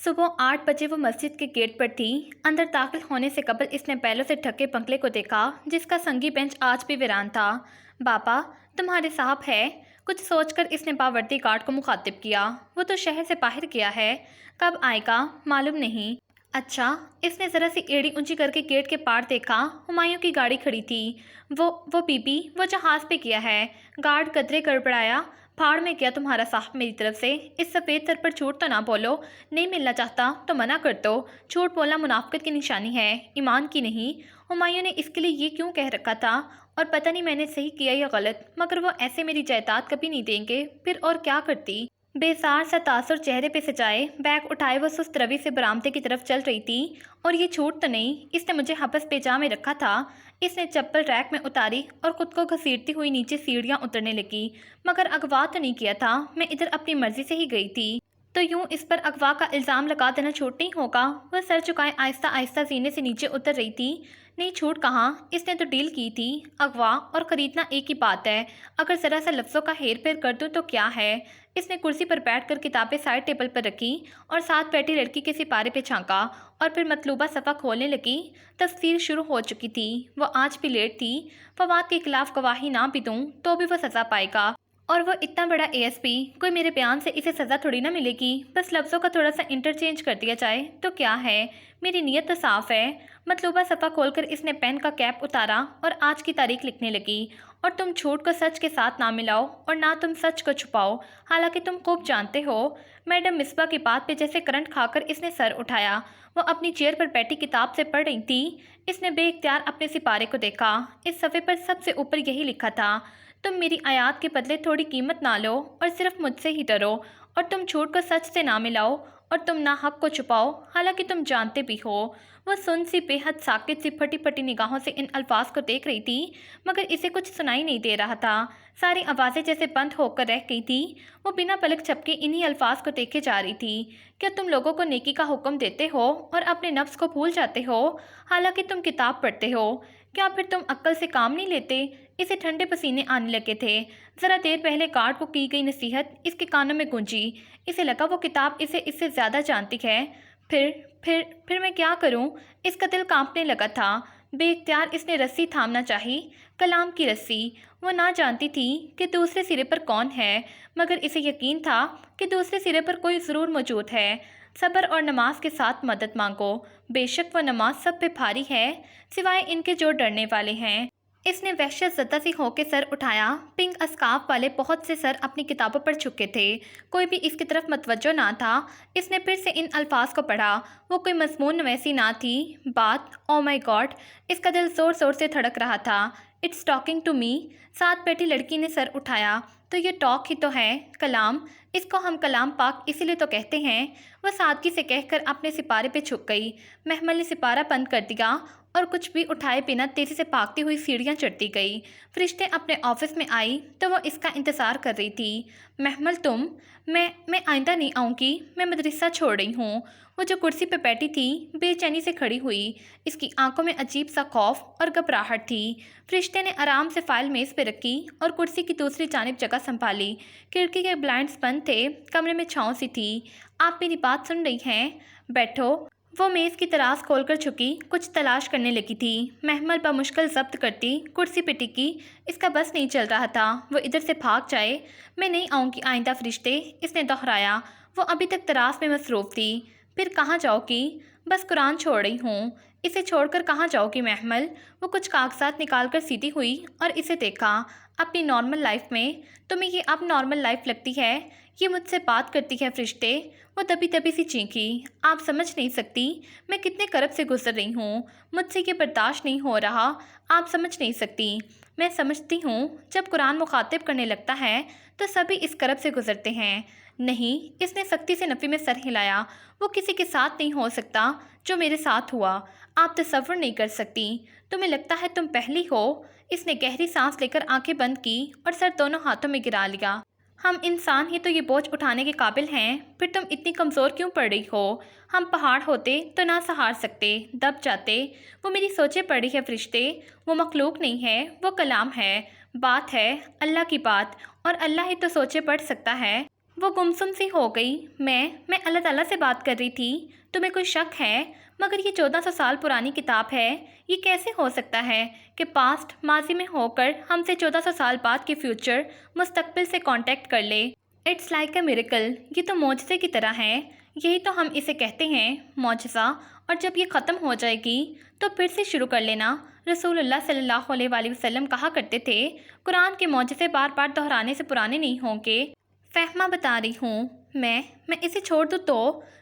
सुबह 8 बजे वो मस्जिद के गेट पर थी। अंदर दाखिल होने से कबल इसने बैलों से ढके बंगले को देखा, जिसका संगी बेंच आज भी वीरान था। बाबा, तुम्हारे साहब है? कुछ सोचकर इसने बावर्दी गार्ड को मुखातिब किया। वो तो शहर से बाहर गया है, कब आएगा मालूम नहीं। अच्छा। इसने ज़रा सी एड़ी ऊंची करके गेट के पार देखा। हुमायूं की गाड़ी खड़ी थी। वो बीबी, वो जहाज़ पे गया है। गार्ड कदरे गड़बड़ाया। भाड़ में गया तुम्हारा साहब मेरी तरफ से। इस सफ़ेद सर पर झूठ तो ना बोलो। नहीं मिलना चाहता तो मना कर दो। झूठ बोलना मुनाफिकत की निशानी है, ईमान की नहीं। हुमायूं ने इसके लिए ये क्यों कह रखा था? और पता नहीं मैंने सही किया या गलत, मगर वो ऐसे मेरी जायदाद कभी नहीं देंगे। फिर और क्या करती? बेसार सा तासुर चेहरे पे सजाए, बैग उठाए वो सुस्त रवि से बरामदे की तरफ चल रही थी। और ये झूठ तो नहीं, इसने मुझे हबस पेजा में रखा था। इसने चप्पल रैक में उतारी और खुद को घसीटती हुई नीचे सीढ़ियाँ उतरने लगी। मगर अगवा तो नहीं किया था, मैं इधर अपनी मर्जी से ही गई थी। तो यूं इस पर अगवा का इल्ज़ाम लगा देना छूट नहीं होगा। वह सर झुकाए आहिस्ता आहिस्ता सीने से नीचे उतर रही थी। नहीं, छूट कहाँ, इसने तो डील की थी। अगवा और ख़रीदना एक ही बात है। अगर ज़रा सा लफ्ज़ों का हेर फेर कर दूँ तो क्या है। इसने कुर्सी पर बैठकर किताबें साइड टेबल पर रखी और साथ बैठी लड़की के सिपारे पे झांका और फिर मतलूबा सफ़ा खोलने लगी। तफसीर शुरू हो चुकी थी। वो आज भी लेट थी। फवाद के खिलाफ गवाही ना भी दूँ तो भी वो सज़ा पाएगा। और वो इतना बड़ा एएसपी, कोई मेरे बयान से इसे सज़ा थोड़ी ना मिलेगी। बस लफ्ज़ों का थोड़ा सा इंटरचेंज कर दिया जाए तो क्या है। मेरी नीयत तो साफ़ है। मतलूबा सफ़ा खोलकर इसने पेन का कैप उतारा और आज की तारीख लिखने लगी। और तुम झूठ को सच के साथ ना मिलाओ और ना तुम सच को छुपाओ, हालांकि तुम खूब जानते हो। मैडम मिसबा की बात पे जैसे करंट खाकर इसने सर उठाया। वो अपनी चेयर पर बैठी किताब से पढ़ रही थी। इसने बेइख्तियार अपने सिपारे को देखा। इस सफ़े पर सबसे ऊपर यही लिखा था, तुम मेरी आयात के बदले थोड़ी कीमत ना लो और सिर्फ मुझसे ही डरो। और तुम झूठ को सच से ना मिलाओ और तुम ना हक को छुपाओ, हालांकि तुम जानते भी हो। वह सुन सी बेहद साकित सी फटी फटी निगाहों से इन अल्फाज को देख रही थी, मगर इसे कुछ सुनाई नहीं दे रहा था। सारी आवाज़ें जैसे बंद होकर रह गई थी। वो बिना पलक झपके इन्हीं अल्फाज को देखे जा रही थी। क्या तुम लोगों को नेकी का हुक्म देते हो और अपने नफ्स को भूल जाते हो, हालांकि तुम किताब पढ़ते हो? क्या फिर तुम अक्ल से काम नहीं लेते? इसे ठंडे पसीने आने लगे थे। ज़रा देर पहले गार्ड को की गई नसीहत इसके कानों में गूंजी। इसे लगा वो किताब इसे इससे ज़्यादा जानती है। फिर मैं क्या करूं? इसका दिल कांपने लगा था। बेइख्तियार इसने रस्सी थामना चाही, कलाम की रस्सी। वो ना जानती थी कि दूसरे सिरे पर कौन है, मगर इसे यकीन था कि दूसरे सिरे पर कोई ज़रूर मौजूद है। सब्र और नमाज के साथ मदद मांगो। बेशक वो नमाज सब पे भारी है, सिवाय इनके जो डरने वाले हैं। इसने वहशत ज़दा सी होकर सर उठाया। पिंक अस्काफ वाले बहुत से सर अपनी किताबों पर झुके थे। कोई भी इसकी तरफ मतवज्जो ना था। इसने फिर से इन अल्फाज को पढ़ा। वो कोई मज़मून नवैसी ना थी। बात, ओ माय गॉड, इसका दिल ज़ोर ज़ोर से धड़क रहा था। It's talking to me. साथ बैठी लड़की ने सर उठाया। तो ये टॉक ही तो है, कलाम। इसको हम कलाम पाक इसीलिए तो कहते हैं। वह सादगी से कहकर अपने सिपारे पे झुक गई। महमल ने सिपारा बंद कर दिया और कुछ भी उठाए बिना तेज़ी से भागती हुई सीढ़ियाँ चढ़ती गई। फरिश्ते अपने ऑफिस में आई तो वह इसका इंतज़ार कर रही थी। महमल तुम? मैं आइंदा नहीं आऊँगी, मैं मदरसा छोड़ रही हूँ। वो जो कुर्सी पर बैठी थी बेचैनी से खड़ी हुई। इसकी आंखों में अजीब सा खौफ और घबराहट थी। फरिश्ते ने आराम से फाइल मेज़ पे रखी और कुर्सी की दूसरी जानिब जगह संभाली। खिड़की के ब्लाइंड्स बंद थे, कमरे में छाँव सी थी। आप मेरी बात सुन रही हैं? बैठो। वो मेज़ की तराश खोलकर झुकी, कुछ तलाश करने लगी थी। महमल बमुश्किल जब्त करती कुर्सी पे टिकी। इसका बस नहीं चल रहा था वो इधर से भाग जाए। मैं नहीं आऊँगी आइंदा फरिश्ते, इसने दोहराया। वो अभी तक तराश में मसरूफ़ थी। फिर कहाँ जाओगी? बस कुरान छोड़ रही हूँ। इसे छोड़कर कहाँ जाओगी महमल? वो कुछ कागजात निकाल कर सीधी हुई और इसे देखा। अपनी नॉर्मल लाइफ में तुम्हें ये अब नॉर्मल लाइफ लगती है? ये मुझसे बात करती है फरिश्ते। वो दबी दबी सी चीखी। आप समझ नहीं सकती मैं कितने करब से गुजर रही हूँ। मुझसे ये बर्दाश्त नहीं हो रहा। आप समझ नहीं सकती। मैं समझती हूँ जब कुरान मुखातिब करने लगता है तो सभी इस करब से गुजरते हैं। नहीं, इसने सख्ती से नफ़ी में सर हिलाया। वो किसी के साथ नहीं हो सकता जो मेरे साथ हुआ। आप तसव्वुर नहीं कर सकती। तुम्हें लगता है तुम पहली हो। इसने गहरी सांस लेकर आंखें बंद की और सर दोनों हाथों में गिरा लिया। हम इंसान ही तो ये बोझ उठाने के काबिल हैं, फिर तुम इतनी कमज़ोर क्यों पड़ रही हो? हम पहाड़ होते तो ना सहार सकते, दब जाते। वो मेरी सोचें पड़ रही है फरिश्ते। वो मखलूक नहीं है, वो कलाम है। बात है अल्लाह की बात, और अल्लाह ही तो सोचें पढ़ सकता है। وہ گمسم سی ہو گئی۔ میں اللہ تعالیٰ سے بات کر رہی تھی۔ تمہیں کوئی شک ہے؟ مگر یہ 1400 سال پرانی کتاب ہے۔ یہ کیسے ہو سکتا ہے کہ پاسٹ ماضی میں ہو کر ہم سے 1400 سال بعد کے فیوچر مستقبل سے کانٹیکٹ کر لے؟ It's like a miracle. یہ تو معجزے کی طرح ہے۔ یہی تو ہم اسے کہتے ہیں، معجزہ۔ اور جب یہ ختم ہو جائے گی تو پھر سے شروع کر لینا۔ رسول اللہ صلی اللہ علیہ وآلہ وسلم کہا کرتے تھے، قرآن کے معجزے بار بار دہرانے سے پرانے نہیں ہوں گے۔ فہمہ بتا رہی ہوں۔ میں اسے چھوڑ دوں تو؟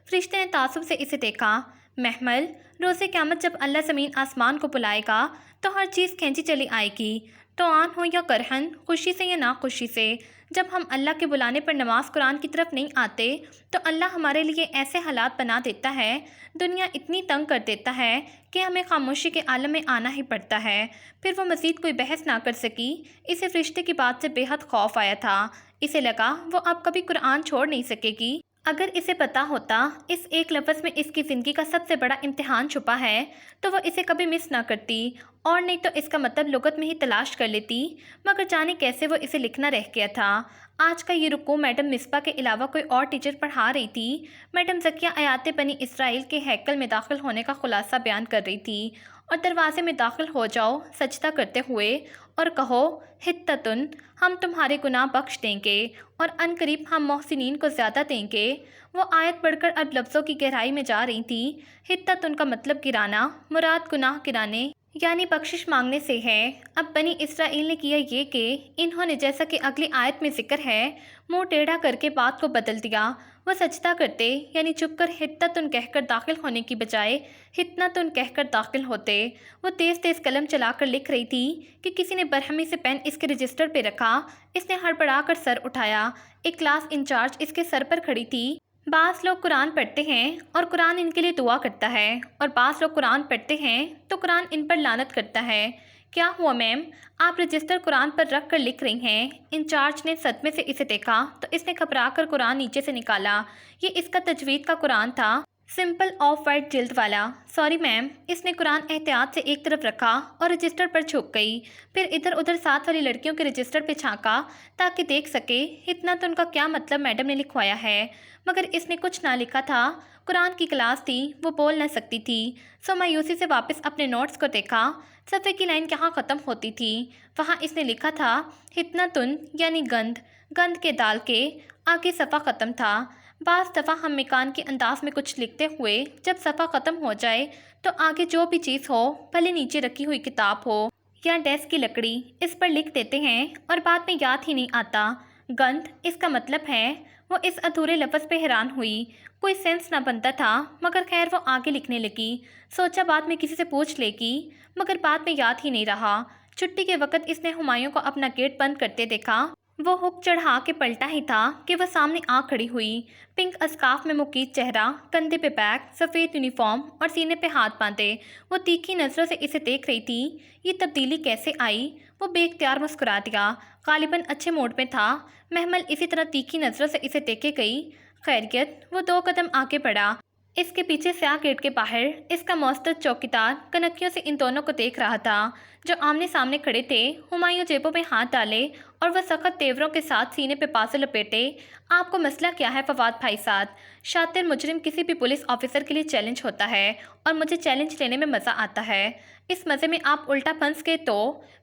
فرشتے نے تعصب سے اسے دیکھا۔ محمل، روز قیامت جب اللہ زمین آسمان کو بلائے گا تو ہر چیز کھینچی چلی آئے گی، تو آن ہو یا کرہن، خوشی سے یا ناخوشی سے۔ جب ہم اللہ کے بلانے پر نماز قرآن کی طرف نہیں آتے تو اللہ ہمارے لیے ایسے حالات بنا دیتا ہے، دنیا اتنی تنگ کر دیتا ہے کہ ہمیں خاموشی کے عالم میں آنا ہی پڑتا ہے۔ پھر وہ مزید کوئی بحث نہ کر سکی۔ اسے فرشتے کی بات سے بے حد خوف آیا تھا۔ اسے لگا وہ اب کبھی قرآن چھوڑ نہیں سکے گی۔ اگر اسے پتہ ہوتا اس ایک لفظ میں اس کی زندگی کا سب سے بڑا امتحان چھپا ہے تو وہ اسے کبھی مس نہ کرتی، اور نہیں تو اس کا مطلب لغت میں ہی تلاش کر لیتی، مگر جانے کیسے وہ اسے لکھنا رہ گیا تھا۔ آج کا یہ رکوع میڈم مصباح کے علاوہ کوئی اور ٹیچر پڑھا رہی تھی۔ میڈم ذکیہ آیات بنی اسرائیل کے ہیکل میں داخل ہونے کا خلاصہ بیان کر رہی تھی، اور دروازے میں داخل ہو جاؤ سجدہ کرتے ہوئے اور کہو، حتتن، ہم تمہارے گناہ بخش دیں گے اور ان قریب ہم محسنین کو زیادہ دیں گے۔ وہ آیت پڑھ کر اب لفظوں کی گہرائی میں جا رہی تھی۔ حتتن کا مطلب گرانا، مراد گناہ گرانے یعنی بخشش مانگنے سے ہے۔ اب بنی اسرائیل نے کیا یہ کہ انہوں نے، جیسا کہ اگلی آیت میں ذکر ہے، منہ ٹیڑھا کر کے بات کو بدل دیا۔ وہ سجدہ کرتے یعنی چپ کر حتتن کہہ کر داخل ہونے کی بجائے حتنتن کہہ کر داخل ہوتے۔ وہ تیز تیز قلم چلا کر لکھ رہی تھی کہ کسی نے برہمی سے پین اس کے رجسٹر پہ رکھا۔ اس نے ہڑبڑا کر سر اٹھایا۔ ایک کلاس انچارج اس کے سر پر کھڑی تھی۔ بعض لوگ قرآن پڑھتے ہیں اور قرآن ان کے لیے دعا کرتا ہے، اور بعض لوگ قرآن پڑھتے ہیں تو قرآن ان پر لعنت کرتا ہے۔ کیا ہوا میم؟ آپ رجسٹر قرآن پر رکھ کر لکھ رہی ہیں؟ انچارج نے صدمے سے اسے دیکھا تو اس نے گھبرا کر قرآن نیچے سے نکالا۔ یہ اس کا تجوید کا قرآن تھا، سمپل آف وائٹ جلد والا۔ Sorry ma'am. اس نے قرآن احتیاط سے ایک طرف رکھا اور رجسٹر پر جھک گئی، پھر ادھر ادھر ساتھ والی لڑکیوں کے رجسٹر پہ جھانکا تاکہ دیکھ سکے اتنا تو ان کا کیا مطلب میڈم نے لکھوایا ہے، مگر اس نے کچھ نہ لکھا تھا۔ قرآن کی کلاس تھی، وہ بول نہ سکتی تھی، سو مایوسی سے واپس اپنے نوٹس کو دیکھا۔ صفحے کی لائن کہاں ختم ہوتی تھی، وہاں اس نے لکھا تھا حتنتن یعنی گند، گند کے دال کے آگے صفحہ ختم تھا۔ بعض دفعہ ہم مکان کے انداز میں کچھ لکھتے ہوئے جب صفحہ ختم ہو جائے تو آگے جو بھی چیز ہو، بھلے نیچے رکھی ہوئی کتاب ہو یا ڈیسک کی لکڑی، اس پر لکھ دیتے ہیں اور بعد میں یاد ہی نہیں آتا۔ گند اس کا مطلب ہے۔ وہ اس ادھورے لفظ پہ حیران ہوئی۔ کوئی سینس نہ بنتا تھا، مگر خیر وہ آگے لکھنے لگی۔ سوچا بعد میں کسی سے پوچھ لے گی، مگر بعد میں یاد ہی نہیں رہا۔ چھٹی کے وقت اس نے ہمایوں کو اپنا گیٹ بند کرتے دیکھا۔ وہ ہک چڑھا کے پلٹا ہی تھا کہ وہ سامنے آ کھڑی ہوئی، پنک اسکارف میں مکیز چہرہ، کندھے پہ بیگ، سفید یونیفارم اور سینے پہ ہاتھ باندھے۔ وہ تیکھی نظروں سے اسے دیکھ رہی تھی۔ یہ تبدیلی کیسے آئی؟ وہ بے اختیار مسکرا دیا۔ غالباً اچھے موڈ میں تھا۔ محمل اسی طرح تیکھی نظروں سے اسے دیکھے گئی۔ خیریت؟ وہ 2 قدم آگے بڑھا۔ اس کے پیچھے سیاہ گیٹ کے باہر اس کا موسطد چوکیدار کنکیوں سے ان دونوں کو دیکھ رہا تھا جو آمنے سامنے کھڑے تھے۔ ہمایوں جیبوں میں ہاتھ ڈالے اور وہ سخت تیوروں کے ساتھ سینے پہ بازو لپیٹے۔ آپ کو مسئلہ کیا ہے فواد بھائی صاحب؟ شاطر مجرم کسی بھی پولیس آفیسر کے لیے چیلنج ہوتا ہے، اور مجھے چیلنج لینے میں مزہ آتا ہے۔ اس مزے میں آپ الٹا پھنس گئے تو؟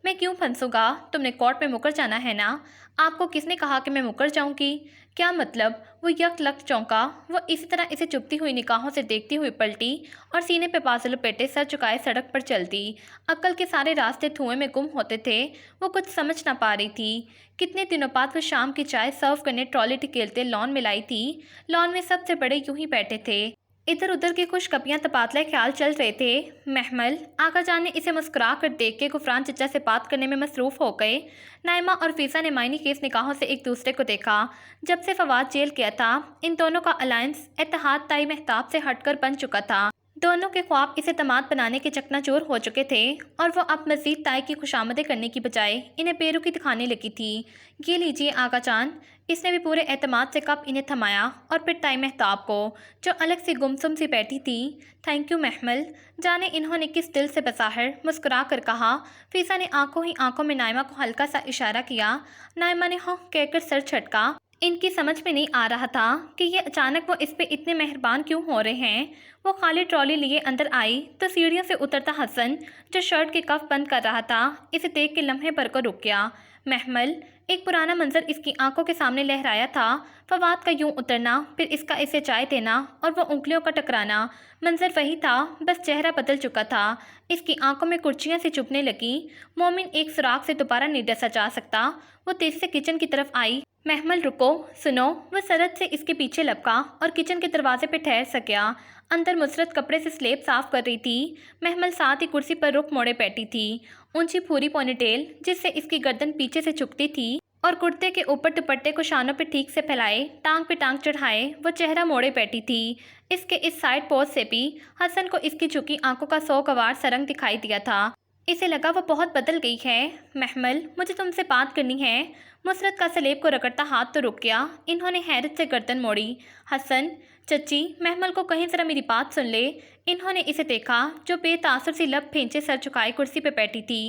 میں کیوں پھنسوں گا؟ تم نے کورٹ میں مکر جانا ہے نا؟ آپ کو کس نے کہا کہ میں مکر جاؤں گی؟ کیا مطلب؟ وہ یک لک چونکا۔ وہ اسی طرح اسے چبھتی ہوئی نگاہوں سے دیکھتی ہوئی پلٹی اور سینے پہ بازو لپیٹے سر چکائے سڑک پر چل دی۔ عقل کے سارے راستے دھوئیں میں گم ہوتے تھے۔ وہ کچھ سمجھ نہ پا رہی تھی۔ کتنے دنوں بعد وہ شام کی چائے سرو کرنے ٹرالی ٹکیلتے لان میں لائی تھی۔ لان میں سب سے بڑے یوں ہی بیٹھے تھے۔ ادھر ادھر کے خوش کپیاں تبادلہ خیال چل رہے تھے۔ محمل، آقا جان نے اسے مسکرا کر دیکھ کے غفران چچا سے بات کرنے میں مصروف ہو گئے۔ نائمہ اور فیضا نے معنی خیز نگاہوں سے ایک دوسرے کو دیکھا۔ جب سے فواد جیل گیا تھا ان دونوں کا الائنس اتحاد تائی مہتاب سے ہٹ کر بن چکا تھا۔ دونوں کے خواب اسے اعتماد بنانے کے چکنا چور ہو چکے تھے، اور وہ اب مزید تائی کی خوشامدیں کرنے کی بجائے انہیں بے رخی دکھانے لگی تھی۔ یہ لیجیے آقا جان۔ اس نے بھی پورے اعتماد سے کپ انہیں تھمایا اور پھر تائی مہتاب کو جو الگ سی گمسم سی بیٹھی تھی۔ تھینک یو محمل۔ جانے انہوں نے کس دل سے بظاہر مسکرا کر کہا۔ فیضا نے آنکھوں ہی آنکھوں میں نائمہ کو ہلکا سا اشارہ کیا۔ نائمہ نے ہاں کہہ کر سر جھٹکا۔ ان کی سمجھ میں نہیں آ رہا تھا کہ یہ اچانک وہ اس پہ اتنے مہربان کیوں ہو رہے ہیں۔ وہ خالی ٹرالی لیے اندر آئی تو سیڑھیوں سے اترتا حسن جو شرٹ کے کف بند کر رہا تھا اسے دیکھ کے لمحے بھر کو رک گیا۔ محمل، ایک پرانا منظر اس کی آنکھوں کے سامنے لہرایا تھا۔ فواد کا یوں اترنا، پھر اس کا اسے چائے دینا اور وہ انگلیوں کا ٹکرانا، منظر وہی تھا، بس چہرہ بدل چکا تھا۔ اس کی آنکھوں میں کرچیاں سے چبھنے لگیں۔ مومن ایک سراغ سے دوبارہ نہیں ڈسا جا سکتا۔ وہ تیزی سے کچن کی طرف آئی۔ محمل رکو، سنو۔ وہ سرعت سے اس کے پیچھے لپکا اور کچن کے دروازے پہ ٹھہر سکیا۔ اندر مسرت کپڑے سے سلیب صاف کر رہی تھی۔ محمل ساتھ ہی کرسی پر رخ موڑے بیٹھی تھی۔ اونچی پھوری پونی ٹیل جس سے اس کی گردن پیچھے سے جھکتی تھی اور کرتے کے اوپر دوپٹے کو شانوں پہ ٹھیک سے پھیلائے، ٹانگ پہ ٹانگ چڑھائے وہ چہرہ موڑے بیٹھی تھی۔ اس کے اس سائڈ پوز سے بھی حسن کو اس کی جھکی آنکھوں کا سوگوار سرنگ دکھائی دیا تھا۔ اسے لگا وہ بہت بدل گئی ہے۔ محمل، مجھے تم سے بات کرنی ہے۔ مسرت کا سلیب کو رگڑتا ہاتھ تو رک گیا۔ انہوں نے حیرت سے گردن موڑی۔ حسن، چچی، محمل کو کہیں ذرا میری بات سن لے۔ انہوں نے اسے دیکھا جو بے تاثر سی لب پھینچے سر جھکائے کرسی پہ بیٹھی تھی۔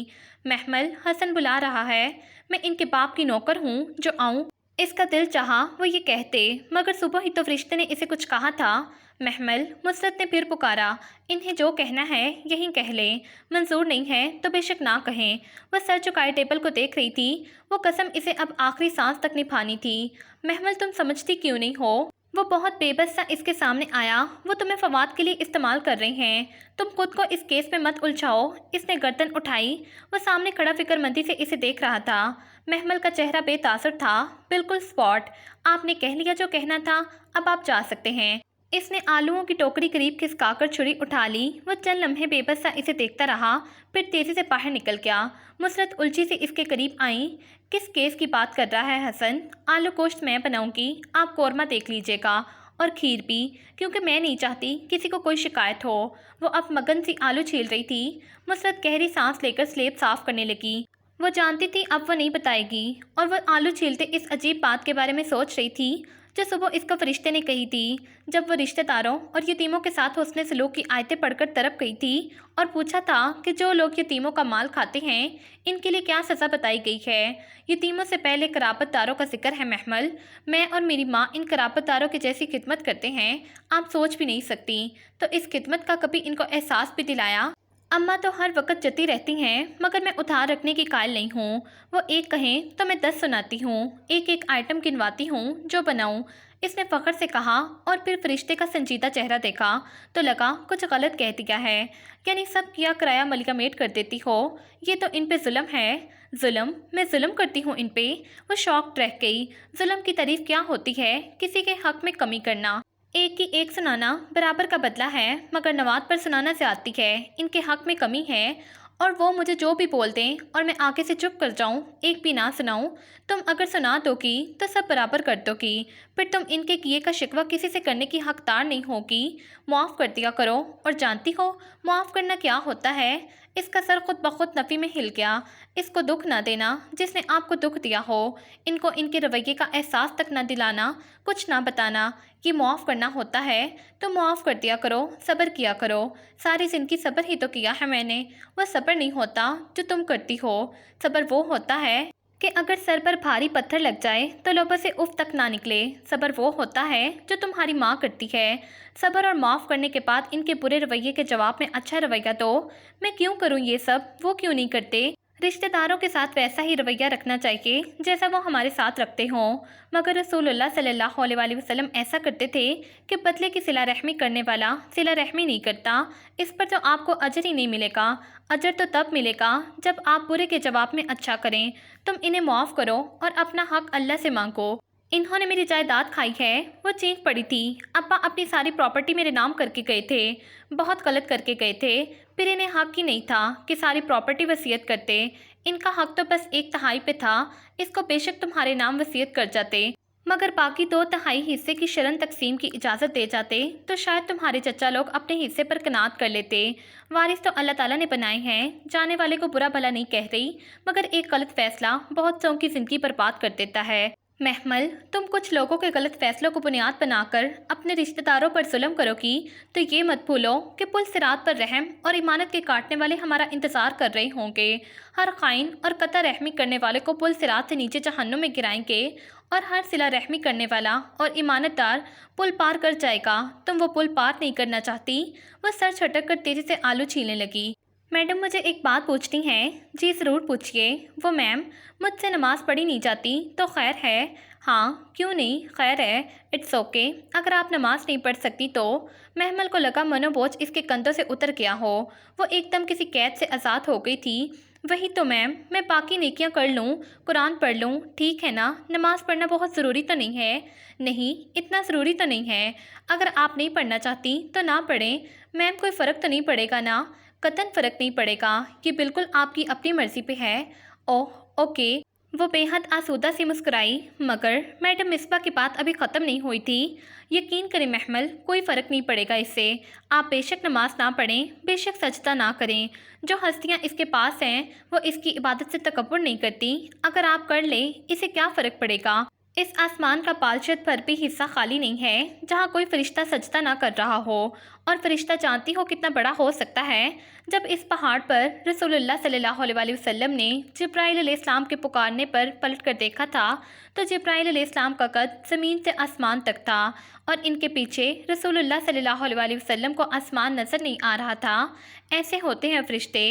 محمل، حسن بلا رہا ہے، میں ان کے باپ کی نوکر ہوں جو آؤں۔ اس کا دل چاہا وہ یہ کہتے، مگر صبح ہی تو فرشتے نے اسے کچھ کہا تھا۔ محمل، مسرت نے پھر پکارا، انہیں جو کہنا ہے یہیں کہہ لیں، منظور نہیں ہے تو بے شک نہ کہیں۔ وہ سر چکائے ٹیبل کو دیکھ رہی تھی۔ وہ قسم اسے اب آخری سانس تک نبھانی تھی۔ محمل، تم سمجھتی کیوں نہیں ہو؟ وہ بہت بے بس سا اس کے سامنے آیا۔ وہ تمہیں فواد کے لیے استعمال کر رہے ہیں، تم خود کو اس کیس میں مت الجھاؤ۔ اس نے گردن اٹھائی۔ وہ سامنے کھڑا فکر مندی سے اسے دیکھ رہا تھا۔ محمل کا چہرہ بے تاثر تھا، بالکل اسپاٹ۔ آپ نے کہہ لیا جو کہنا تھا، اب آپ جا سکتے ہیں۔ اس نے آلوؤں کی ٹوکری قریب کھسکا کر چھری اٹھا لی۔ وہ چند لمحے بے بس سا اسے دیکھتا رہا، پھر تیزی سے باہر نکل گیا۔ مسرت الجھی سے اس کے قریب آئیں۔ کس کیس کی بات کر رہا ہے حسن؟ آلو گوشت میں بناؤں گی، آپ قورمہ دیکھ لیجیے گا، اور کھیر بھی، کیونکہ میں نہیں چاہتی کسی کو کوئی شکایت ہو۔ وہ اب مگن سی آلو چھیل رہی تھی۔ مسرت گہری سانس لے کر سلیب صاف کرنے لگی۔ وہ جانتی تھی اب وہ نہیں بتائے گی، اور وہ آلو چھیلتے اس عجیب بات کے بارے میں سوچ رہی تھی جو صبح اس کو فرشتے نے کہی تھی، جب وہ رشتہ داروں اور یتیموں کے ساتھ حسن سلوک کی آیتیں پڑھ کر تڑپ گئی تھی اور پوچھا تھا کہ جو لوگ یتیموں کا مال کھاتے ہیں ان کے لیے کیا سزا بتائی گئی ہے۔ یتیموں سے پہلے قرابت داروں کا ذکر ہے محمل۔ میں اور میری ماں ان قرابت داروں کی جیسی خدمت کرتے ہیں آپ سوچ بھی نہیں سکتی، تو اس خدمت کا کبھی ان کو احساس بھی دلایا؟ اماں تو ہر وقت جتی رہتی ہیں، مگر میں ادھار رکھنے کی قائل نہیں ہوں۔ وہ ایک کہیں تو میں 10 سناتی ہوں، ایک ایک آئٹم گنواتی ہوں جو بناؤں۔ اس نے فخر سے کہا، اور پھر فرشتے کا سنجیدہ چہرہ دیکھا تو لگا کچھ غلط کہہ دیا ہے، یعنی سب کیا کرایہ ملگمیٹ کر دیتی ہو۔ یہ تو ان پہ ظلم ہے۔ ظلم؟ میں ظلم کرتی ہوں ان پہ؟ وہ شاکڈ رہ گئی۔ ظلم کی تعریف کیا ہوتی ہے؟ کسی کے حق میں کمی کرنا۔ ایک کی ایک سنانا برابر کا بدلہ ہے، مگر نواد پر سنانا زیادتی ہے، ان کے حق میں کمی ہے۔ اور وہ مجھے جو بھی بول دیں اور میں آگے سے چپ کر جاؤں، ایک بھی نہ سناؤں، تم اگر سنا دو گی تو سب برابر کر دو گی، پھر تم ان کے کیے کا شکوہ کسی سے کرنے کی حقدار نہیں ہوگی۔ معاف کر دیا کرو۔ اور جانتی ہو معاف کرنا کیا ہوتا ہے؟ اس کا سر خود بخود نفی میں ہل گیا۔ اس کو دکھ نہ دینا جس نے آپ کو دکھ دیا ہو، ان کو ان کے رویے کا احساس تک نہ دلانا، کچھ نہ بتانا، یہ معاف کرنا ہوتا ہے۔ تو معاف کر دیا کرو، صبر کیا کرو۔ ساری زندگی صبر ہی تو کیا ہے میں نے۔ وہ صبر نہیں ہوتا جو تم کرتی ہو، صبر وہ ہوتا ہے کہ اگر سر پر بھاری پتھر لگ جائے تو لوگوں سے اف تک نہ نکلے۔ صبر وہ ہوتا ہے جو تمہاری ماں کرتی ہے۔ صبر اور معاف کرنے کے بعد ان کے برے رویے کے جواب میں اچھا رویہ دو۔ میں کیوں کروں یہ سب، وہ کیوں نہیں کرتے؟ رشتہ داروں کے ساتھ ویسا ہی رویہ رکھنا چاہیے جیسا وہ ہمارے ساتھ رکھتے ہوں، مگر رسول اللہ صلی اللہ علیہ وآلہ وسلم ایسا کرتے تھے کہ بدلے کی صلہ رحمی کرنے والا صلہ رحمی نہیں کرتا۔ اس پر تو آپ کو اجر ہی نہیں ملے گا۔ اجر تو تب ملے گا جب آپ برے کے جواب میں اچھا کریں۔ تم انہیں معاف کرو اور اپنا حق اللہ سے مانگو۔ انہوں نے میری جائیداد کھائی ہے۔ وہ چینک پڑی تھی۔ ابا اپنی ساری پراپرٹی میرے نام کر کے گئے تھے، بہت غلط کر کے گئے تھے، پھر انہیں حق ہی نہیں تھا کہ ساری پراپرٹی وصیت کرتے، ان کا حق تو بس 1/3 پہ تھا، اس کو بے شک تمہارے نام وصیت کر جاتے، مگر باقی 2/3 حصے کی شرن تقسیم کی اجازت دے جاتے تو شاید تمہارے چچا لوگ اپنے حصے پر قناعت کر لیتے۔ وارث تو اللہ تعالیٰ نے بنائے ہیں، جانے والے کو برا بھلا نہیں کہہ رہی، مگر ایک غلط فیصلہ بہت سو کی زندگی برباد کر دیتا ہے۔ महमल, तुम कुछ लोगों के गलत फैसलों को बुनियाद बनाकर अपने रिश्तेदारों पर जुल्म करोगी तो ये मत भूलो कि पुल सिरात पर रहम और इमानत के काटने वाले हमारा इंतज़ार कर रहे होंगे। हर खाइन और कतर रहमी करने वाले को पुल सिरात से नीचे जहन्नुम में गिराएंगे और हर सिला रहमी करने वाला और इमानतदार पुल पार कर जाएगा। तुम वो पुल पार नहीं करना चाहती। वह सर झटक कर तेज़ी से आलू छीलने लगी। मैडम, मुझे एक बात पूछनी है। जी ज़रूर पूछिए। वो मैम, मुझसे नमाज़ पढ़ी नहीं जाती तो खैर है। हाँ, क्यों नहीं, खैर है, इट्स ओके। अगर आप नमाज़ नहीं पढ़ सकती तो। महमल को लगा मनोबोझ इसके कंधों से उतर गया हो। वो एकदम किसी कैद से आज़ाद हो गई थी। वही तो मैम, मैं बाकी नेकियां कर लूँ, कुरान पढ़ लूँ, ठीक है ना। नमाज़ पढ़ना बहुत ज़रूरी तो नहीं है। नहीं, इतना ज़रूरी तो नहीं है। अगर आप नहीं पढ़ना चाहती तो ना पढ़ें मैम, कोई फ़र्क तो नहीं पड़ेगा ना। कतन फ़र्क नहीं पड़ेगा, ये बिल्कुल आपकी अपनी मर्ज़ी पे है। ओह, ओके। वो बेहद आसूदा सी मुस्कुराई। मगर मैडम, मिसबा की बात अभी ख़त्म नहीं हुई थी। यकीन करें महमल, कोई फ़र्क नहीं पड़ेगा इससे। आप बेशक नमाज ना पढ़ें, बेशक सजदा ना करें। जो हस्तियाँ इसके पास हैं वो इसकी इबादत से तकब्बुर नहीं करती। अगर आप कर लें, इसे क्या फ़र्क पड़ेगा। इस आसमान का पालशत पर भी हिस्सा खाली नहीं है जहाँ कोई फरिश्ता सजदा ना कर रहा हो। और फरिश्ता जानती हो कितना बड़ा हो सकता है। जब इस पहाड़ पर रसूलुल्लाह सल्लल्लाहु अलैहि वसल्लम ने जिब्राइल अलैहिस्सलाम के पुकारने पर पलट कर देखा था तो जिब्राइल अलैहिस्सलाम का कद ज़मीन से आसमान तक था और इनके पीछे रसूलुल्लाह सल्लल्लाहु अलैहि वसल्लम को आसमान नज़र नहीं आ रहा था। ऐसे होते हैं फरिश्ते।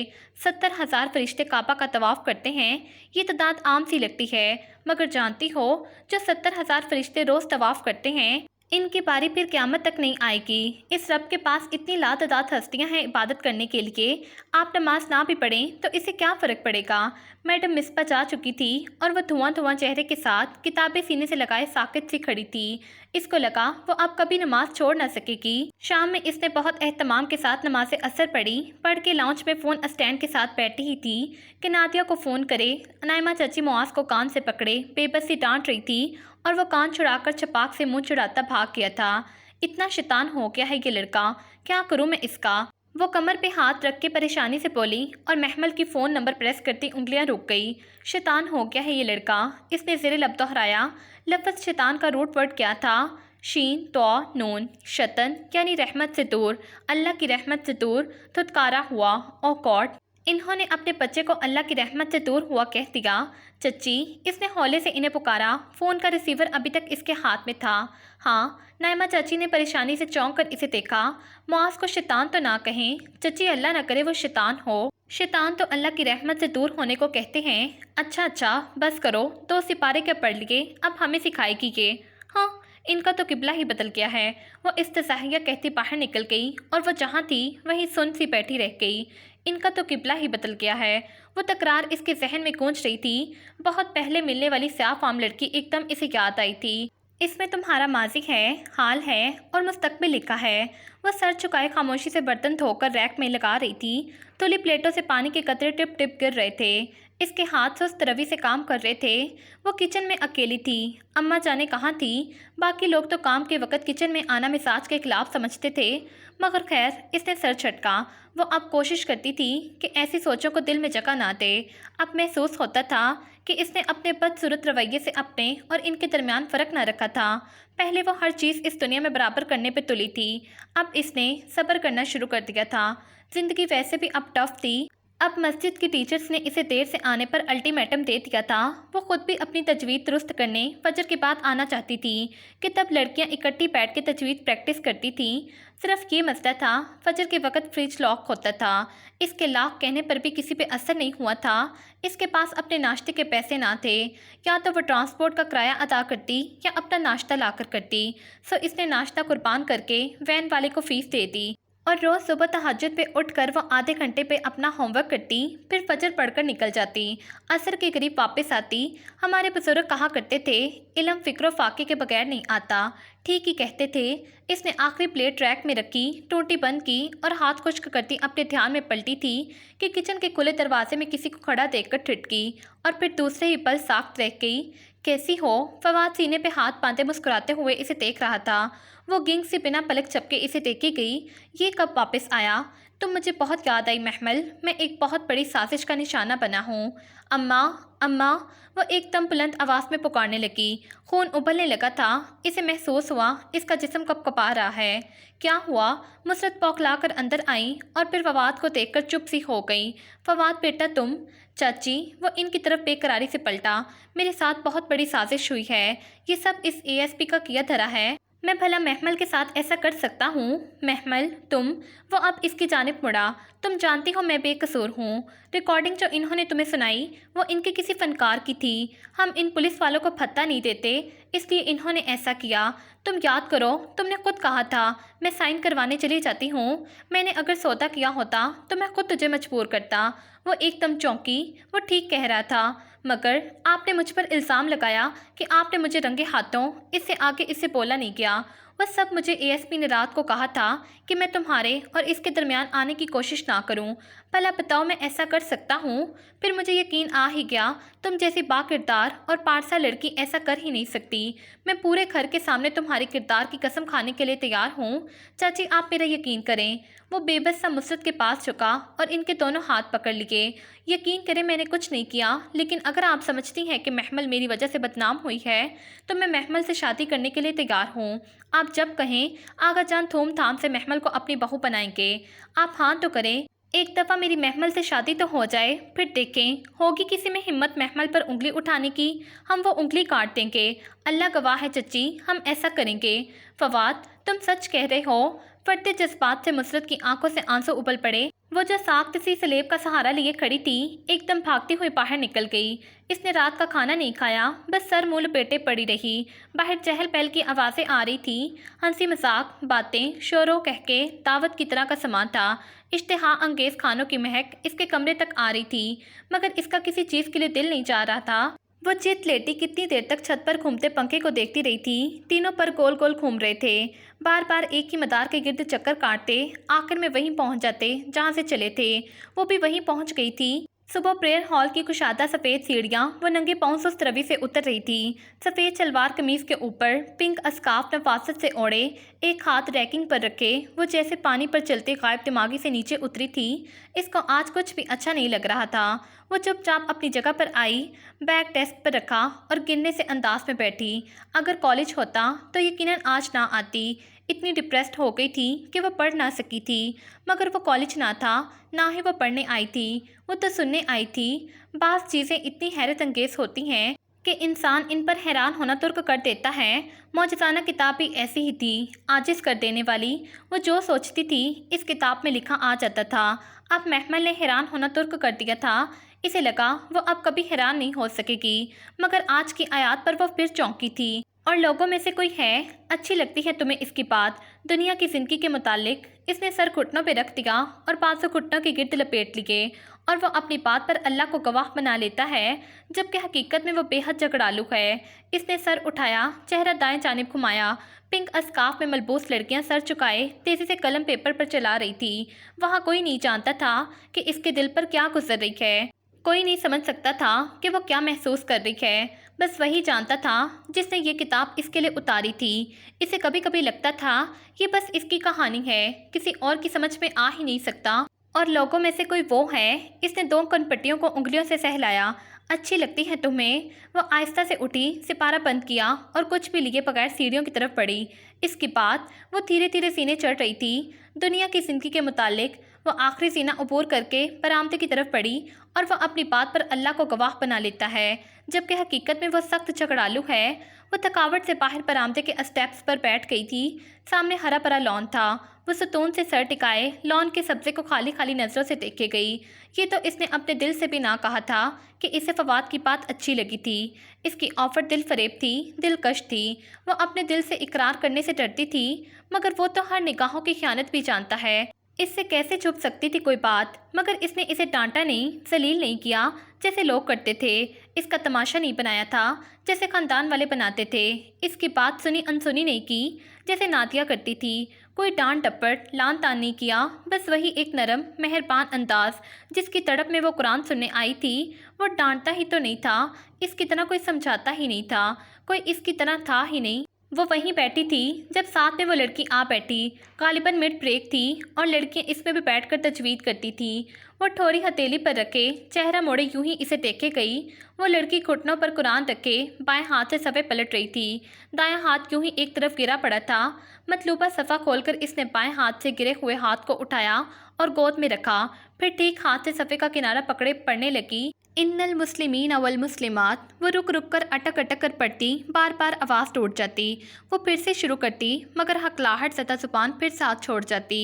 70,000 फरिश्ते काबा का तवाफ़ करते हैं। ये तादाद आम सी लगती है, मगर जानती हो, जो 70,000 फरिश्ते रोज़ तवाफ़ करते हैं, इनकी बारी फिर क़यामत तक नहीं आएगी। इस रब के पास इतनी लातादाद हस्तियां हैं इबादत करने के लिए। आप नमाज ना भी पढ़ें तो इससे क्या फ़र्क पड़ेगा। मैडम मिसबा जा चुकी थी और वह धुआं धुआं चेहरे के साथ किताबें सीने से लगाए साकित सी खड़ी थी। इसको लगा वो अब कभी नमाज छोड़ ना सकेगी। शाम में इसने बहुत एहतमाम के साथ नमाज असर पढ़ी। पढ़ के लाउंज में फ़ोन स्टैंड के साथ बैठी ही थी कि नादिया को फ़ोन करे। नाइमा चाची मुआज़ को कान से पकड़े बेबस सी डांट रही थी और वो कान छुड़ाकर छपाक से मुंह चुराता भाग गया था। इतना शैतान हो गया है ये लड़का, क्या करूं मैं इसका। वो कमर पे हाथ रख के परेशानी से बोली और महमल की फ़ोन नंबर प्रेस करती उंगलियां रुक गई। शैतान हो गया है ये लड़का, इसने ज़ेरे लब दोहराया। लफ्ज़ शैतान का रूट वर्ड क्या था। शीन तो नून, शतन यानी रहमत से दूर, अल्लाह की रहमत से दूर। धुतकारा हुआ। ओ गॉड, इन्होंने अपने बच्चे को अल्लाह की रहमत से दूर हुआ कह दिया। चच्ची, इसने हौले से इन्हें पुकारा। फ़ोन का रिसीवर अभी तक इसके हाथ में था। हाँ, नाइमा चाची ने परेशानी से चौंक कर इसे देखा। मुआज़ को शैतान तो ना कहें चच्ची, अल्लाह ना करे वो शैतान हो। शैतान तो अल्लाह की रहमत से दूर होने को कहते हैं। अच्छा अच्छा, बस करो, 2 सिपारे क्या पढ़ लिए, अब हमें सिखाएगी ये। हाँ, इनका तो किबला ही बदल गया है। वो इस्तज़ाहिया कहती बाहर निकल गई और वो जहाँ थी वहीं सुन सी बैठी रह गई। इनका तो किबला ही बदल गया है। वो तकरार इसके जहन में गूंज रही थी। बहुत पहले मिलने वाली स्याह फाम लड़की एकदम इसे याद आई थी। इसमें तुम्हारा माजी है, हाल है और मुस्तकबिल लिखा है। वह सर झुकाए खामोशी से बर्तन धोकर रैक में लगा रही थी। तुली प्लेटों से पानी के कतरे टिप टिप गिर रहे थे। इसके हाथ सुस्त रवि से काम कर रहे थे। वो किचन में अकेली थी। अम्मा जाने कहाँ थी। बाकी लोग तो काम के वक्त किचन में आना मिजाज के खिलाफ समझते थे, मगर खैर इसने सर झटका। वो अब कोशिश करती थी कि ऐसी सोचों को दिल में जगह ना दे। अब महसूस होता था कि इसने अपने बदसूरत रवैये से अपने और इनके दरमियान फ़र्क ना रखा था। पहले वो हर चीज़ इस दुनिया में बराबर करने पे तुली थी, अब इसने सब्र करना शुरू कर दिया था। ज़िंदगी वैसे भी अब टफ थी। अब मस्जिद की टीचर्स ने इसे देर से आने पर अल्टीमेटम दे दिया था। वो खुद भी अपनी तजवीज़ दुरुस्त करने फजर के बाद आना चाहती थी कि तब लड़कियां इकट्ठी बैठ के तजवीज़ प्रैक्टिस करती थी। सिर्फ ये मसला था, फजर के वक्त फ्रिज लॉक होता था। इसके लॉक कहने पर भी किसी पे असर नहीं हुआ था। इसके पास अपने नाश्ते के पैसे ना थे। या तो वह ट्रांसपोर्ट का किराया अदा करती या अपना नाश्ता लाकर करती। सो इसने नाश्ता कुर्बान करके वैन वाले को फ़ीस दे दी और रोज़ सुबह तहज्जुद पे उठकर वो आधे घंटे पे अपना होमवर्क करती, फिर फजर पढ़कर निकल जाती। असर के करीब वापस आती। हमारे बुजुर्ग कहा करते थे, इल्म फ़िक्र फाके के बगैर नहीं आता। ठीक ही कहते थे। इसने आखिरी प्लेट रैक में रखी, टूटी बंद की और हाथ खुश्क करती अपने ध्यान में पलटी थी कि किचन के खुले दरवाजे में किसी को खड़ा देखकर ठिठकी और फिर दूसरे ही पल साख्त रह गई। कैसी हो। फवाद सीने पे हाथ बांधे मुस्कुराते हुए इसे देख रहा था। वो गिंग से बिना पलक झपके इसे देखी गई। ये कब वापस आया। تم مجھے بہت یاد آئی محمل، میں ایک بہت بڑی سازش کا نشانہ بنا ہوں۔ اماں، اماں، وہ ایک دم بلند آواز میں پکارنے لگی۔ خون ابلنے لگا تھا، اسے محسوس ہوا اس کا جسم کپ کپا رہا ہے۔ کیا ہوا؟ مسرت بوکھلا کر اندر آئیں اور پھر فواد کو دیکھ کر چپ سی ہو گئی۔ فواد بیٹا تم؟ چاچی، وہ ان کی طرف بے قراری سے پلٹا۔ میرے ساتھ بہت بڑی سازش ہوئی ہے، یہ سب اس اے ایس پی کا کیا دھرا ہے۔ میں بھلا محمل کے ساتھ ایسا کر سکتا ہوں؟ محمل، تم؟ وہ اب اس کی جانب مڑا۔ تم جانتی ہو میں بے قصور ہوں۔ ریکارڈنگ جو انہوں نے تمہیں سنائی وہ ان کے کسی فنکار کی تھی۔ ہم ان پولیس والوں کو پھتہ نہیں دیتے، اس لیے انہوں نے ایسا کیا۔ تم یاد کرو، تم نے خود کہا تھا میں سائن کروانے چلی جاتی ہوں۔ میں نے اگر سودا کیا ہوتا تو میں خود تجھے مجبور کرتا۔ وہ ایک دم چونکی۔ وہ ٹھیک کہہ رہا تھا، مگر آپ نے مجھ پر الزام لگایا کہ آپ نے مجھے رنگے ہاتھوں، اس سے آگے اس سے بولا نہیں گیا۔ وہ سب مجھے اے ایس پی نے رات کو کہا تھا کہ میں تمہارے اور اس کے درمیان آنے کی کوشش نہ کروں۔ بھلا بتاؤ میں ایسا کر سکتا ہوں؟ پھر مجھے یقین آ ہی گیا تم جیسی با کردار اور پارسا لڑکی ایسا کر ہی نہیں سکتی۔ میں پورے گھر کے سامنے تمہاری کردار کی قسم کھانے کے لیے تیار ہوں۔ چاچی آپ میرا یقین کریں۔ وہ بے بس سا مسرت کے پاس جھکا اور ان کے دونوں ہاتھ پکڑ لیے۔ یقین کریں میں نے کچھ نہیں کیا، لیکن اگر آپ سمجھتی ہیں کہ محمل میری وجہ سے بدنام ہوئی ہے تو میں محمل سے شادی کرنے کے لیے تیار ہوں۔ آپ جب کہیں آغا جان دھوم دھام سے محمل کو اپنی بہو بنائیں گے۔ آپ ہاں تو کریں، ایک دفعہ میری محمل سے شادی تو ہو جائے، پھر دیکھیں ہوگی کسی میں ہمت محمل پر انگلی اٹھانے کی، ہم وہ انگلی کاٹ دیں گے۔ اللہ گواہ ہے چچی، ہم ایسا کریں گے۔ فواد، تم سچ کہہ رہے ہو؟ پھٹتے جذبات سے مسرت کی آنکھوں سے آنسو ابل پڑے۔ وہ جو ساخت سی سلیب کا سہارا لیے کھڑی تھی ایک دم بھاگتی ہوئی باہر نکل گئی۔ اس نے رات کا کھانا نہیں کھایا، بس سر منہ لپیٹے پڑی رہی۔ باہر چہل پہل کی آوازیں آ رہی تھی، ہنسی مذاق، باتیں، شور و کہکے دعوت کی طرح کا سامان تھا۔ اشتہا انگیز کھانوں کی مہک اس کے کمرے تک آ رہی تھی، مگر اس کا کسی چیز کے لیے دل نہیں چاہ رہا تھا۔ وہ چت لیٹی کتنی دیر تک چھت پر گھومتے پنکھے کو دیکھتی رہی تھی۔ تینوں پر گول گول گھوم رہے تھے، بار بار ایک ہی مدار کے گرد چکر کاٹتے، آخر میں وہیں پہنچ جاتے جہاں سے چلے تھے۔ وہ بھی وہیں پہنچ گئی تھی۔ صبح پریئر ہال کی کشادہ سفید سیڑھیاں وہ ننگے پاؤں سست روی سے اتر رہی تھی۔ سفید شلوار قمیض کے اوپر پنک اسکارف نفاست سے اوڑھے، ایک ہاتھ ریکنگ پر رکھے، وہ جیسے پانی پر چلتے غائب دماغی سے نیچے اتری تھی۔ اس کو آج کچھ بھی اچھا نہیں لگ رہا تھا۔ وہ چپ چاپ اپنی جگہ پر آئی، بیگ ڈیسک پر رکھا اور گرنے سے انداز میں بیٹھی۔ اگر کالج ہوتا تو یقیناً آج نہ آتی۔ اتنی ڈپریسڈ ہو گئی تھی کہ وہ پڑھ نہ سکی تھی، مگر وہ کالج نہ تھا، نہ ہی وہ پڑھنے آئی تھی، وہ تو سننے آئی تھی۔ بعض چیزیں اتنی حیرت انگیز ہوتی ہیں کہ انسان ان پر حیران ہونا ترک کر دیتا ہے۔ معجزانہ کتاب بھی ایسی ہی تھی، عاجز کر دینے والی۔ وہ جو سوچتی تھی اس کتاب میں لکھا آ جاتا تھا۔ اب محمل نے حیران ہونا ترک کر دیا تھا۔ اسے لگا وہ اب کبھی حیران نہیں ہو سکے گی، مگر آج کی آیات پر وہ پھر چونکی تھی۔ اور لوگوں میں سے کوئی ہے؟ اچھی لگتی ہے تمہیں اس کی بات دنیا کی زندگی کے متعلق؟ اس نے سر گھٹنوں پہ رکھ دیا اور بازو گھٹنوں کے گرد لپیٹ لیے، اور وہ اپنی بات پر اللہ کو گواہ بنا لیتا ہے، جبکہ حقیقت میں وہ بے حد جھگڑالو ہے۔ اس نے سر اٹھایا، چہرہ دائیں جانب گھمایا۔ پنک اسکارف میں ملبوس لڑکیاں سر چکائے تیزی سے قلم پیپر پر چلا رہی تھی۔ وہاں کوئی نہیں جانتا تھا کہ اس کے دل پر کیا گزر رہی ہے، کوئی نہیں سمجھ سکتا تھا کہ وہ کیا محسوس کر رہی ہے، بس وہی جانتا تھا جس نے یہ کتاب اس کے لیے اتاری تھی۔ اسے کبھی کبھی لگتا تھا یہ بس اس کی کہانی ہے، کسی اور کی سمجھ میں آ ہی نہیں سکتا، اور لوگوں میں سے کوئی وہ ہے۔ اس نے 2 کنپٹیوں کو انگلیوں سے سہلایا۔ اچھی لگتی ہے تمہیں؟ وہ آہستہ سے اٹھی، سپارہ بند کیا اور کچھ بھی لیے بغیر سیڑھیوں کی طرف بڑھی۔ اس کے بعد وہ دھیرے دھیرے سینے چڑھ رہی تھی۔ دنیا کی زندگی کے متعلق وہ آخری سینہ عبور کر کے برآمدے کی طرف بڑھی، اور وہ اپنی بات پر اللہ کو گواہ بنا لیتا ہے، جبکہ حقیقت میں وہ سخت جھگڑالو ہے۔ وہ تھکاوٹ سے باہر برآمدے کے اسٹیپس پر بیٹھ گئی تھی۔ سامنے ہرا بھرا لان تھا۔ وہ ستون سے سر ٹکائے لان کے سبزے کو خالی خالی نظروں سے دیکھے گئی۔ یہ تو اس نے اپنے دل سے بھی نہ کہا تھا کہ اسے فواد کی بات اچھی لگی تھی۔ اس کی آفر دل فریب تھی، دلکش تھی۔ وہ اپنے دل سے اقرار کرنے سے ڈرتی تھی، مگر وہ تو ہر نگاہوں کی خیانت بھی جانتا ہے۔ اس سے کیسے چھپ سکتی تھی کوئی بات؟ مگر اس نے اسے ڈانٹا نہیں، ذلیل نہیں کیا جیسے لوگ کرتے تھے، اس کا تماشا نہیں بنایا تھا جیسے خاندان والے بناتے تھے، اس کی بات سنی انسنی نہیں کی جیسے نادیہ کرتی تھی، کوئی ڈانٹ ڈپٹ لان تان نہیں کیا، بس وہی ایک نرم مہربان انداز جس کی تڑپ میں وہ قرآن سننے آئی تھی۔ وہ ڈانٹتا ہی تو نہیں تھا، اس کی طرح کوئی سمجھاتا ہی نہیں تھا، کوئی اس کی طرح تھا ہی نہیں۔ वो वहीं बैठी थी जब साथ में वो लड़की आ बैठी। गालिबन मिड ब्रेक थी और लड़कियां इसमें भी बैठकर तजवीज़ करती थी। वो ठोरी हथेली पर रखे चेहरा मोड़े यूं ही इसे देखे गई। वो लड़की घुटनों पर कुरान रखे बाएं हाथ से सफ़े पलट रही थी। दायां हाथ यूं ही एक तरफ गिरा पड़ा था। मतलूबा सफ़ा खोलकर इसने बाएं हाथ से गिरे हुए हाथ को उठाया और गोद में रखा। फिर ठीक हाथ से सफ़े का किनारा पकड़े पढ़ने लगी, इन्नल मुस्लिमीन अवल मुस्लिमात। वो रुक रुक कर अटक अटक कर पढ़ती, बार बार आवाज़ टूट जाती। वो फिर से शुरू करती मगर हकलाहट सता जुबान फिर साथ छोड़ जाती।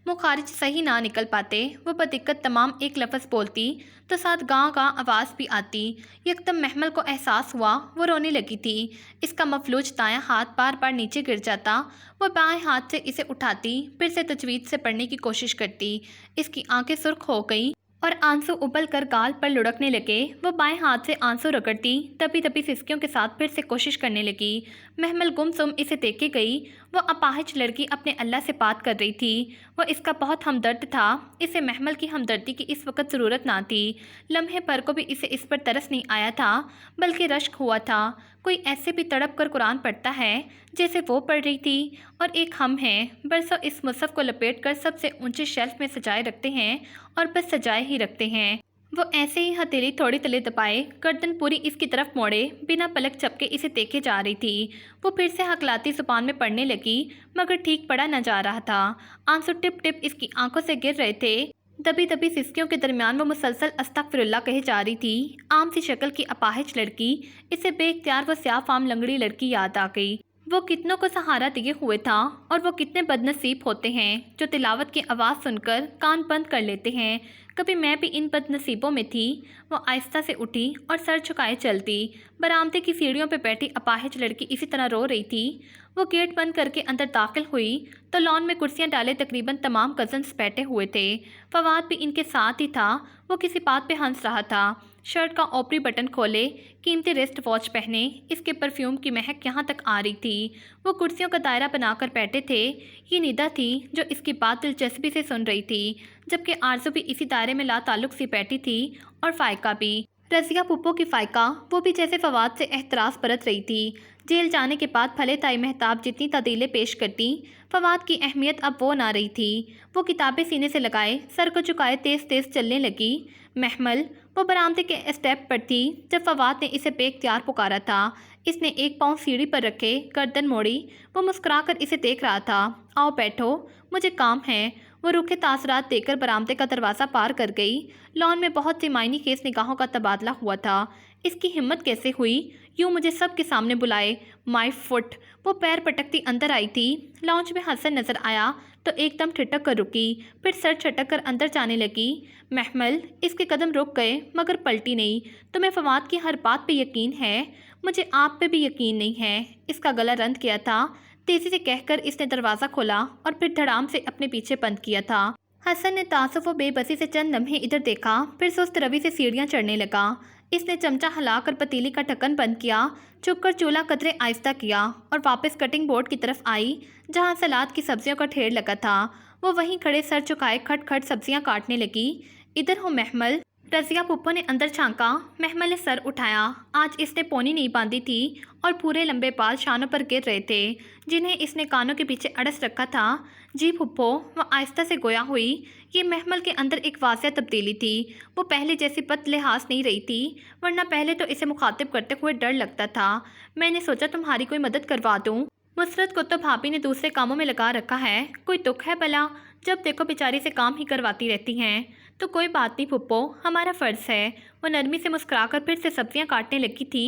मुखारिज सही ना निकल पाते। वो बदिक्कत तमाम एक लफ्ज़ बोलती तो साथ गाँव गाँव आवाज़ भी आती। यकदम महमल को एहसास हुआ वो रोने लगी थी। इसका मफलूज दायां हाथ बार बार नीचे गिर जाता। वो बाएं हाथ से इसे उठाती, फिर से तजवीज़ से पढ़ने की कोशिश करती। इसकी आंखें सुर्ख हो गई और आंसू उबल कर गाल पर लुढ़कने लगे। वो बाएं हाथ से आंसू रगड़ती, दबी दबी सिसकियों के साथ फिर से कोशिश करने लगी। महमल गुमसुम इसे देखे गई। वो अपाहिज लड़की अपने अल्लाह से बात कर रही थी। वो इसका बहुत हमदर्द था। इसे महमल की हमदर्दी की इस वक्त ज़रूरत ना थी। लम्हे पर को भी इसे इस पर तरस नहीं आया था, बल्कि रश्क हुआ था। कोई ऐसे भी तड़प कर कुरान पढ़ता है जैसे वो पढ़ रही थी। और एक हम हैं, बरसों इस मुसहफ को लपेट कर सबसे ऊंचे शेल्फ में सजाए रखते हैं और बस सजाए ही रखते हैं। वो ऐसे ही हथेली थोड़ी तले दबाए, गर्दन पूरी इसकी तरफ मोड़े, बिना पलक झपके इसे देखे जा रही थी। वो फिर से हकलाती जुबान में पढ़ने लगी, मगर ठीक पढ़ा न जा रहा था। आंसू टिप टिप इसकी आंखों से गिर रहे थे। दबी दबी सिसकियों के दरमियान वो मुसलसल अस्तगफिरुल्लाह कहे जा रही थी। आम सी शक्ल की अपाहिज लड़की, इसे बेख्तियार वो स्याह फाम लंगड़ी लड़की याद आ गई। वो कितनों को सहारा दिए हुए था और वो कितने बदनसीब होते हैं जो तिलावत की आवाज़ सुनकर कान बंद कर लेते हैं। कभी मैं भी इन बदनसीबों में थी। वो आहिस्ता से उठी और सर झुकाए चलती। बरामदे की सीढ़ियों पर बैठी अपाहिज लड़की इसी तरह रो रही थी। वो गेट बंद करके अंदर दाखिल हुई तो लॉन में कुर्सियां डाले तकरीबन तमाम कज़न्स बैठे हुए थे। फवाद भी इनके साथ ही था। वो किसी बात पे हंस रहा था। शर्ट का ओपरी बटन खोले, कीमती रिस्ट वॉच पहने, इसके परफ्यूम की महक यहाँ तक आ रही थी। वो कुर्सियों का दायरा बनाकर बैठे थे। ये निदा थी जो इसकी बात दिलचस्पी से सुन रही थी, जबकि आरज़ू भी इसी दायरे में लाताल्लुक़ सी बैठी थी, और फ़ायका भी। रज़िया पुप्पो की फ़ायका, वो भी जैसे फवाद से एहतराज़ बरत रही थी। जेल जाने के बाद भले ताई महताब जितनी तदीलें पेश करती, फवाद की अहमियत अब वो ना रही थी। वो किताबें सीने से लगाए, सर को झुकाए तेज़ तेज़ चलने लगी। महमल, वो बरामदे के स्टेप पर थी जब फवाद ने इसे बेख्तियार पुकारा था। इसने एक पाँव सीढ़ी पर रखे, गर्दन मोड़ी। वो मुस्कुरा कर इसे देख रहा था। आओ बैठो, मुझे काम है। वो रूखे तासरात देकर बरामदे का दरवाज़ा पार कर गई। लॉन में बहुत सी मायनी खेस निगाहों का तबादला हुआ था। इसकी हिम्मत कैसे हुई यूँ मुझे सब के सामने बुलाए? My foot. वो पैर पटकती अंदर आई थी। लाउंज में हसन नज़र आया तो एकदम ठिठक कर रुकी, फिर सर छटक कर अंदर जाने लगी। महमल, इसके कदम रुक गए मगर पलटी नहीं। तुम्हें फवाद की हर बात पे यकीन है? मुझे आप पे भी यकीन नहीं है। इसका गला रंध किया था। तेज़ी से कहकर इसने दरवाज़ा खोला और फिर धड़ाम से अपने पीछे बंद किया था। हसन ने तासुफ व बेबसी से चंद लम्हे इधर देखा, फिर सुस्त रवि से सीढ़ियाँ चढ़ने लगा। इसने चमचा हिलाकर पतीली का ढक्कन बंद किया, चुपकर चूल्हा कतरे आहिस्ता किया और वापस कटिंग बोर्ड की तरफ आई जहाँ सलाद की सब्जियों का ढेर लगा था। वो वहीं खड़े सर झुकाए खट खट सब्जियाँ काटने लगी। इधर हो महमल। रज़िया पुप्पो ने अंदर झांका। महमल ने सर उठाया। आज इसने पोनी नहीं बांधी थी और पूरे लंबे बाल शानों पर गिर रहे थे, जिन्हें इसने कानों के पीछे अड़स रखा था। जी पुप्पो, वह आहिस्ता से गोया हुई। ये महमल के अंदर एक वाज़िह तब्दीली थी। वो पहले जैसी बद लिहाज नहीं रही थी, वरना पहले तो इसे मुखातिब करते हुए डर लगता था। मैंने सोचा तुम्हारी कोई मदद करवा दूँ। मुसरत को तो भाभी ने दूसरे कामों में लगा रखा है। कोई दुख है भला? जब देखो बेचारी से काम ही करवाती रहती हैं। तो कोई बात नहीं पुप्पो, हमारा फ़र्ज़ है। वो नरमी से मुस्कुराकर फिर से सब्जियां काटने लगी थी।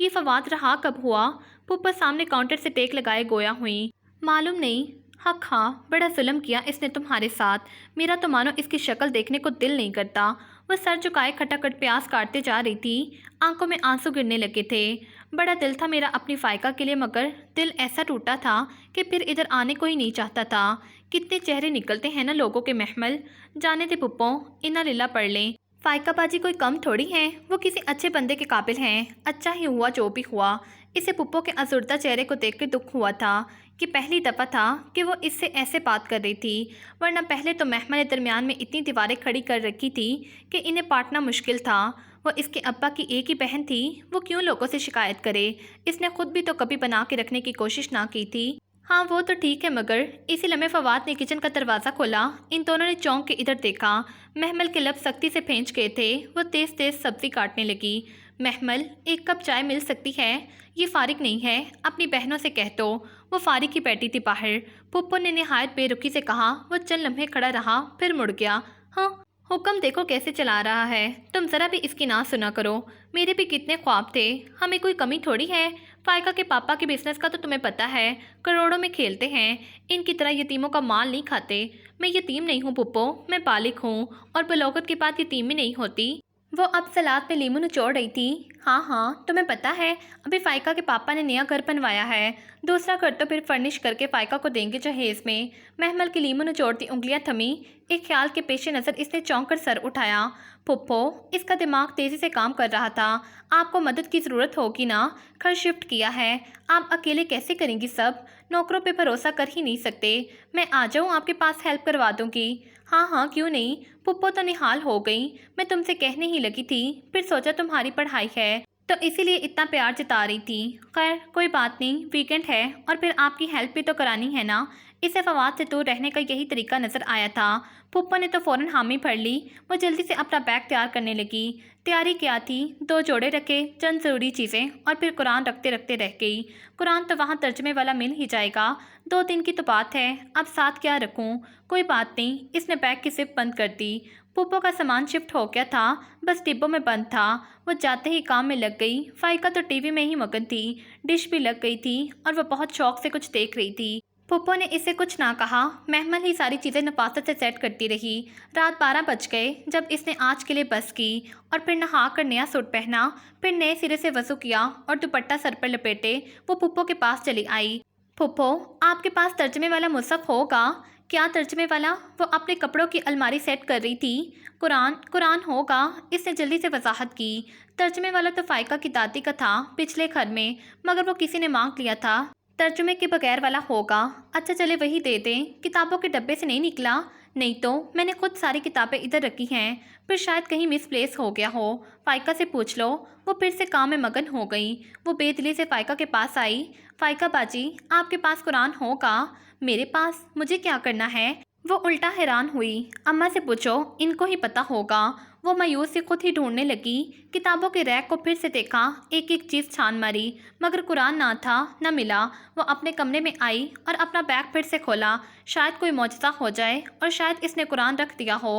ये फवाद रहा कब हुआ? पुप्पो सामने काउंटर से टेक लगाए गोया हुई। मालूम नहीं। हक हाँ, बड़ा जुल्म किया इसने तुम्हारे साथ। मेरा तो मानो इसकी शक्ल देखने को दिल नहीं करता। वह सर झुकाए खटाखट प्याज काटते जा रही थी। आंखों में आंसू गिरने लगे थे। बड़ा दिल था मेरा अपनी फ़ायका के लिए, मगर दिल ऐसा टूटा था कि फिर इधर आने को ही नहीं चाहता था। कितने चेहरे निकलते हैं ना लोगों के महमल। जाने दे पुप्पो, इन्ना लीला पढ़ लें। फ़ायका बाजी कोई कम थोड़ी है, वो किसी अच्छे बंदे के काबिल हैं। अच्छा ही हुआ जो भी हुआ। इसे पुप्पो के अज़ुर्दा चेहरे को देख के दुख हुआ था कि पहली दफ़ा था कि वो इससे ऐसे बात कर रही थी, वरना पहले तो महमल ने दरमियान में इतनी दीवारें खड़ी कर रखी थी कि इन्हें पाटना मुश्किल था। وہ اس کے ابا کی ایک ہی بہن تھی، وہ کیوں لوگوں سے شکایت کرے؟ اس نے خود بھی تو کبھی بنا کے رکھنے کی کوشش نہ کی تھی۔ ہاں وہ تو ٹھیک ہے، مگر اسی لمحے فواد نے کچن کا دروازہ کھولا۔ ان دونوں نے چونک کے ادھر دیکھا۔ محمل کے لب سختی سے پھینچ گئے تھے۔ وہ تیز تیز سبزی کاٹنے لگی۔ محمل، ایک کپ چائے مل سکتی ہے؟ یہ فارغ نہیں ہے، اپنی بہنوں سے کہہ دو۔ وہ فارغ کی بیٹی تھی باہر۔ پھپھو نے نہایت بے رخی سے کہا۔ وہ چند لمحے کھڑا رہا، پھر مڑ گیا۔ ہاں، حکم دیکھو کیسے چلا رہا ہے، تم ذرا بھی اس کی نہ سنا کرو۔ میرے بھی کتنے خواب تھے، ہمیں کوئی کمی تھوڑی ہے۔ فائقہ کے پاپا کے بزنس کا تو تمہیں پتہ ہے، کروڑوں میں کھیلتے ہیں، ان کی طرح یتیموں کا مال نہیں کھاتے۔ میں یتیم نہیں ہوں پھپھو، میں بالغ ہوں، اور بلوغت کے بعد یتیم بھی نہیں ہوتی۔ وہ اب سلاد میں لیموں نچوڑ رہی تھی۔ ہاں تمہیں پتہ ہے، ابھی فائقہ کے پاپا نے نیا گھر بنوایا ہے، دوسرا گھر تو پھر فرنش کر کے فائقہ کو دیں گے جہیز میں۔ محمل کی لیموں نچوڑتی انگلیاں تھمی۔ ایک خیال کے پیش نظر اس نے چونک کر سر اٹھایا۔ پھپھو، اس کا دماغ تیزی سے کام کر رہا تھا۔ آپ کو مدد کی ضرورت ہوگی نا، گھر شفٹ کیا ہے، آپ اکیلے کیسے کریں گی سب؟ نوکروں پہ بھروسہ کر ہی نہیں سکتے۔ میں آ جاؤں آپ کے پاس ہیلپ کروا دوں گی؟ ہاں کیوں نہیں۔ پھپھو تو نحال ہو گئی، میں تم سے کہنے ہی لگی تھی، پھر سوچا تمہاری پڑھائی ہے تو اسی لیے اتنا پیار جتا رہی تھی۔ خیر کوئی بات نہیں، ویکنڈ ہے اور پھر آپ کی ہیلپ بھی تو کرانی ہے نا۔ اسے فواد سے دور رہنے کا یہی طریقہ نظر آیا تھا۔ پھپھو نے تو فوراً حامی بھر لی۔ وہ جلدی سے اپنا بیگ تیار کرنے لگی۔ تیاری کیا تھی؟ 2 جوڑے رکھے، چند ضروری چیزیں، اور پھر قرآن رکھتے رکھتے رہ گئی۔ قرآن تو وہاں ترجمے والا مل ہی جائے گا، 2 دن کی تو بات ہے، اب ساتھ کیا رکھوں؟ کوئی بات نہیں، اس نے بیگ کی زپ بند کر دی۔ پھپھو کا سامان شفٹ ہو گیا تھا، بس ڈبوں میں بند تھا۔ وہ جاتے ہی کام میں لگ گئی۔ فائقہ تو ٹی وی میں ہی مگن تھی، ڈش بھی لگ گئی تھی اور وہ بہت شوق سے کچھ دیکھ رہی تھی۔ پھپھو نے اسے کچھ نہ کہا، محمل ہی ساری چیزیں نفاست سے سیٹ کرتی رہی۔ رات 12 بج گئے جب اس نے آج کے لیے بس کی، اور پھر نہا کر نیا سوٹ پہنا، پھر نئے سرے سے وضو کیا اور دوپٹہ سر پر لپیٹے وہ پھپھو کے پاس چلی آئی۔ پھپھو، آپ کے پاس ترجمے والا مصحف ہوگا؟ کیا ترجمے والا؟ وہ اپنے کپڑوں کی الماری سیٹ کر رہی تھی۔ قرآن ہوگا، اس نے جلدی سے وضاحت کی۔ ترجمے والا تو فائقہ کی دادی کا تھا پچھلے گھر میں، مگر وہ کسی نے مانگ لیا تھا۔ ترجمے کے بغیر والا ہوگا۔ اچھا چلے وہی دے دیں، کتابوں کے ڈبے سے نہیں نکلا؟ نہیں تو میں نے خود ساری کتابیں ادھر رکھی ہیں، پھر شاید کہیں مس پلیس ہو گیا ہو، فائقہ سے پوچھ لو۔ وہ پھر سے کام میں مگن ہو گئی۔ وہ بے دلی سے فائقہ کے پاس آئی۔ فائقہ باجی، آپ کے پاس قرآن ہوگا؟ میرے پاس؟ مجھے کیا کرنا ہے؟ وہ الٹا حیران ہوئی۔ اماں سے پوچھو، ان کو ہی پتہ ہوگا۔ وہ مایوس سے خود ہی ڈھونڈنے لگی۔ کتابوں کے ریک کو پھر سے دیکھا، ایک ایک چیز چھان ماری، مگر قرآن نہ تھا، نہ ملا۔ وہ اپنے کمرے میں آئی اور اپنا بیگ پھر سے کھولا، شاید کوئی معجزہ ہو جائے اور شاید اس نے قرآن رکھ دیا ہو۔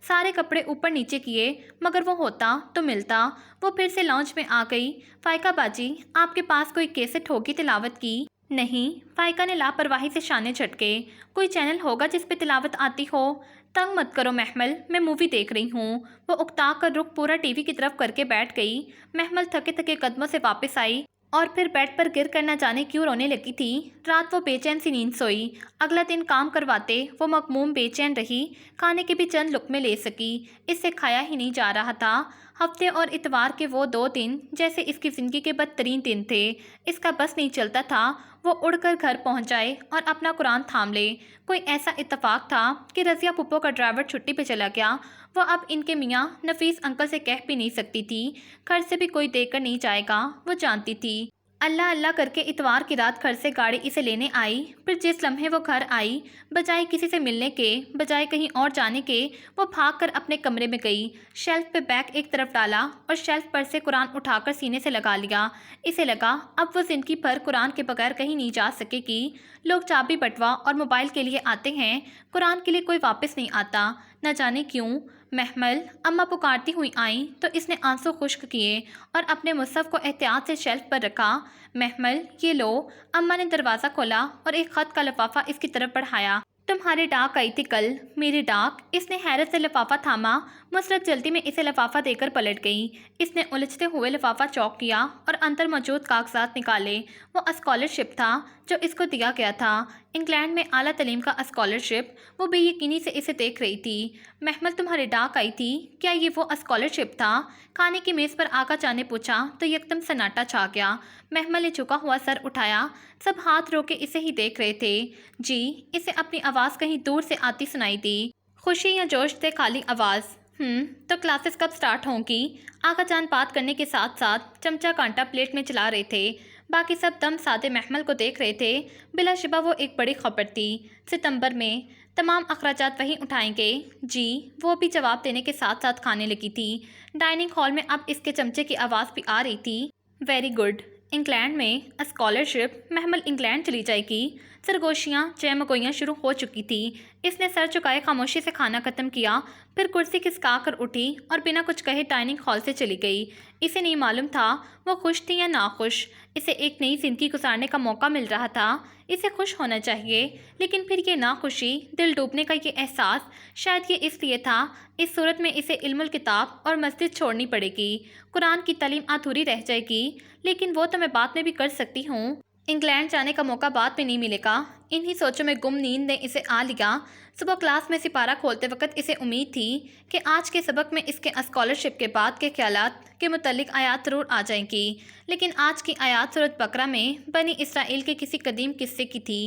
سارے کپڑے اوپر نیچے کیے، مگر وہ ہوتا تو ملتا۔ وہ پھر سے لاؤنج میں آ گئی۔ فائقہ باجی، آپ کے پاس کوئی کیسٹ ہوگی تلاوت کی؟ نہیں، فائقہ نے لاپرواہی سے شانے جھٹکے۔ کوئی چینل ہوگا جس پہ تلاوت آتی ہو؟ تنگ مت کرو محمل، میں مووی دیکھ رہی ہوں۔ وہ اکتا کر رخ پورا ٹی وی کی طرف کر کے بیٹھ گئی۔ محمل تھکے تھکے قدموں سے واپس آئی اور پھر بیڈ پر گر کر نہ جانے کیوں رونے لگی تھی۔ رات وہ بے چین سی نیند سوئی۔ اگلا دن کام کرواتے وہ مغموم بے چین رہی، کھانے کے بھی چند لقمے لے سکی، اس سے کھایا ہی نہیں جا رہا تھا۔ ہفتے اور اتوار کے وہ 2 دن جیسے اس کی زندگی کے بدترین دن تھے۔ اس کا بس نہیں چلتا تھا وہ اڑ کر گھر پہنچ جائے اور اپنا قرآن تھام لے۔ کوئی ایسا اتفاق تھا کہ رضیہ پھپھو کا ڈرائیور چھٹی پہ چلا گیا۔ وہ اب ان کے میاں نفیس انکل سے کہہ بھی نہیں سکتی تھی، گھر سے بھی کوئی دے کر نہیں جائے گا، وہ جانتی تھی۔ اللہ اللہ کر کے اتوار کی رات گھر سے گاڑی اسے لینے آئی۔ پھر جس لمحے وہ گھر آئی، بجائے کسی سے ملنے کے، بجائے کہیں اور جانے کے، وہ بھاگ کر اپنے کمرے میں گئی، شیلف پہ بیگ ایک طرف ڈالا اور شیلف پر سے قرآن اٹھا کر سینے سے لگا لیا۔ اسے لگا اب وہ زندگی بھر قرآن کے بغیر کہیں نہیں جا سکے گی۔ لوگ چابی بٹوا اور موبائل کے لیے آتے ہیں، قرآن کے لیے کوئی واپس نہیں آتا، نہ جانے کیوں۔ محمل، اماں پکارتی ہوئی آئیں تو اس نے آنسو خشک کیے اور اپنے مصحف کو احتیاط سے شیلف پر رکھا۔ محمل، یہ لو۔ اماں نے دروازہ کھولا اور ایک خط کا لفافہ اس کی طرف بڑھایا۔ تمہاری ڈاک آئی تھی کل۔ میری ڈاک؟ اس نے حیرت سے لفافہ تھاما۔ مسرت جلدی میں اسے لفافہ دے کر پلٹ گئی۔ اس نے الجھتے ہوئے لفافہ چوک کیا اور اندر موجود کاغذات نکالے۔ وہ اسکالرشپ تھا جو اس کو دیا گیا تھا، انگلینڈ میں اعلیٰ تعلیم کا اسکالرشپ۔ وہ بے یقینی سے اسے دیکھ رہی تھی۔ محمل، تمہاری ڈاک آئی تھی؟ کیا یہ وہ اسکالرشپ تھا؟ کھانے کی میز پر آقا جان نے پوچھا تو یکدم سناٹا چھا گیا۔ محمل نے جھکا ہوا سر اٹھایا۔ سب ہاتھ رو کے اسے ہی دیکھ رہے تھے۔ جی، اسے اپنی آواز کہیں دور سے آتی سنائی دی، خوشی یا جوش سے خالی آواز۔ तो क्लासेस कब स्टार्ट होंगी? आगा जान बात करने के साथ साथ चमचा कांटा प्लेट में चला रहे थे। बाकी सब दम साधे महमल को देख रहे थे। बिलाशुबा वो एक बड़ी खबर थी। सितंबर में तमाम अखराजात वहीं उठाएंगे। जी, वो भी जवाब देने के साथ साथ खाने लगी थी। डाइनिंग हॉल में अब इसके चमचे की आवाज़ भी आ रही थी। Very good. इंग्लैंड में स्कॉलरशिप महमल इंग्लैंड चली जाएगी। सरगोशियाँ जयमगोइयाँ शुरू हो चुकी थी। इसने सर झुकाए खामोशी से खाना ख़त्म किया, फिर कुर्सी खिसका कर उठी और बिना कुछ कहे डाइनिंग हॉल से चली गई। इसे नहीं मालूम था वो खुश थी या नाखुश। इसे एक नई ज़िंदगी गुजारने का मौका मिल रहा था। इसे खुश होना चाहिए, लेकिन फिर ये नाखुशी, दिल डूबने का ये एहसास शायद ये इसलिए था। इस सूरत में इसे इल्मुल किताब और मस्जिद छोड़नी पड़ेगी। कुरान की तालीम अधूरी रह जाएगी। लेकिन वो तो मैं बाद में भी कर सकती हूँ। इंग्लैंड जाने का मौका बाद में नहीं मिलेगा। इन्हीं सोचों में गुम नींद ने इसे आ लिया। सुबह क्लास में सिपारा खोलते वक्त इसे उम्मीद थी कि आज के सबक में इसके स्कॉलरशिप के बाद के ख्यालात के मुतल्लिक आयात ज़रूर आ जाएंगी। लेकिन आज की आयात सूरत बकरा में बनी इसराइल के किसी कदीम किस्से की थी।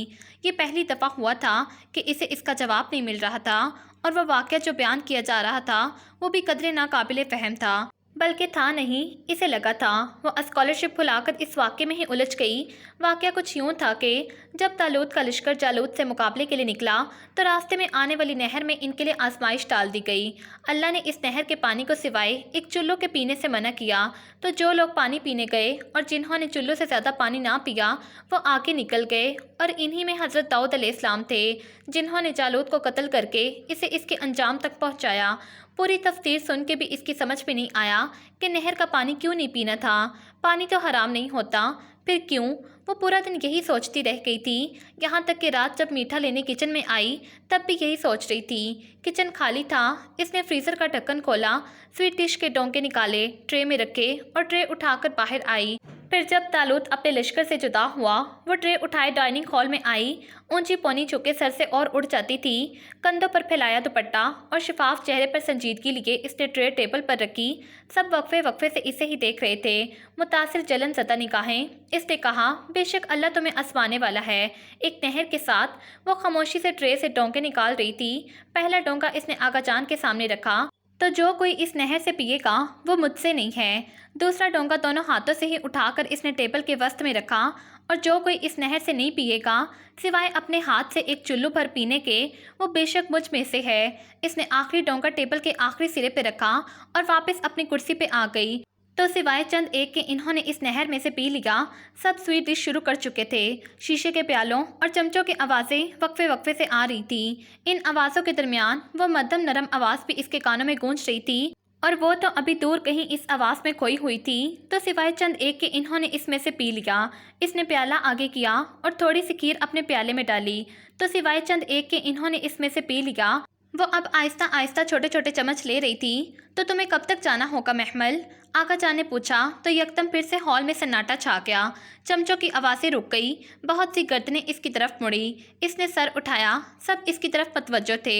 ये पहली दफ़ा हुआ था कि इसे इसका जवाब नहीं मिल रहा था, और वह वाक़या जो बयान किया जा रहा था वो भी कदरे नाकाबिले फ़हम था। बल्कि था नहीं, इसे लगा था। वो स्कॉलरशिप भुलाकर इस वाक़े में ही उलझ गई। वाक़या कुछ यूँ था कि जब तालूत का लश्कर जालूत से मुकाबले के लिए निकला तो रास्ते में आने वाली नहर में इनके लिए आजमाइश डाल दी गई। अल्लाह ने इस नहर के पानी को सिवाय एक चुल्लू के पीने से मना किया। तो जो लोग पानी पीने गए और जिन्होंने चुल्लू से ज़्यादा पानी ना पिया वो आगे निकल गए, और इन्हीं में हज़रत दाऊद अलैहिस्सलाम थे, जिन्होंने जालूत को कत्ल करके इसे इसके अंजाम तक पहुँचाया। पूरी तफसीर सुन के भी इसकी समझ में नहीं आया कि नहर का पानी क्यों नहीं पीना था। पानी तो हराम नहीं होता, फिर क्यों? वो पूरा दिन यही सोचती रह गई थी। यहाँ तक कि रात जब मीठा लेने किचन में आई तब भी यही सोच रही थी। किचन खाली था। इसने फ्रीज़र का ढक्कन खोला, स्वीट डिश के डोंके निकाले, ट्रे में रखे और ट्रे उठाकर बाहर आई। फिर जब तालूत अपने लश्कर से जुदा हुआ वो ट्रे उठाए डाइनिंग हॉल में आई। ऊंची पौनी झुके सर से और उड़ जाती थी। कंधों पर फैलाया दुपट्टा और शिफाफ चेहरे पर संजीदगी लिए इसने ट्रे टेबल पर रखी। सब वक्फे वक्फे से इसे ही देख रहे थे, मुतासिर जलन ज़दा निगाहें। इसने कहा, बेशक अल्लाह तुम्हें आसमाने वाला है। एक नहर के साथ वो खामोशी से ट्रे से डोंके निकाल रही थी। पहला डोंका इसने आगा जान के सामने रखा, तो जो कोई इस नहर से पिएगा वो मुझसे नहीं है। दूसरा डोंगा दोनों हाथों से ही उठाकर इसने टेबल के वस्त में रखा, और जो कोई इस नहर से नहीं पिएगा सिवाय अपने हाथ से एक चुल्लू भर पीने के, वो बेशक मुझ में से है। इसने आखिरी डोंगा टेबल के आखिरी सिरे पे रखा और वापस अपनी कुर्सी पे आ गई। तो सिवाय चंद एक के इन्होंने इस नहर में से पी लिया। सब स्वीट डिश शुरू कर चुके थे। शीशे के प्यालों और चमचों की आवाज़ें वक्फे वक्फे से आ रही थी। इन आवाज़ों के दरमियान वो मध्यम नरम आवाज़ भी इसके कानों में गूंज रही थी, और वो तो अभी दूर कहीं इस आवाज़ में खोई हुई थी। तो सिवाय चंद एक के इन्होंने इसमें से पी लिया। इसने प्याला आगे किया और थोड़ी सी खीर अपने प्याले में डाली। तो सिवाय चंद एक के इन्होंने इसमें से पी लिया। वो अब आहिस्ता आहिस्ता छोटे छोटे चम्मच ले रही थी। तो तुम्हें कब तक जाना होगा महमल? आगा जान ने पूछा। तो यकदम फिर से हॉल में सन्नाटा छा गया। चमचों की आवाज़ें रुक गई। बहुत सी गर्दनें इसकी तरफ मुड़ी। इसने सर उठाया। सब इसकी तरफ मतवज्जो थे।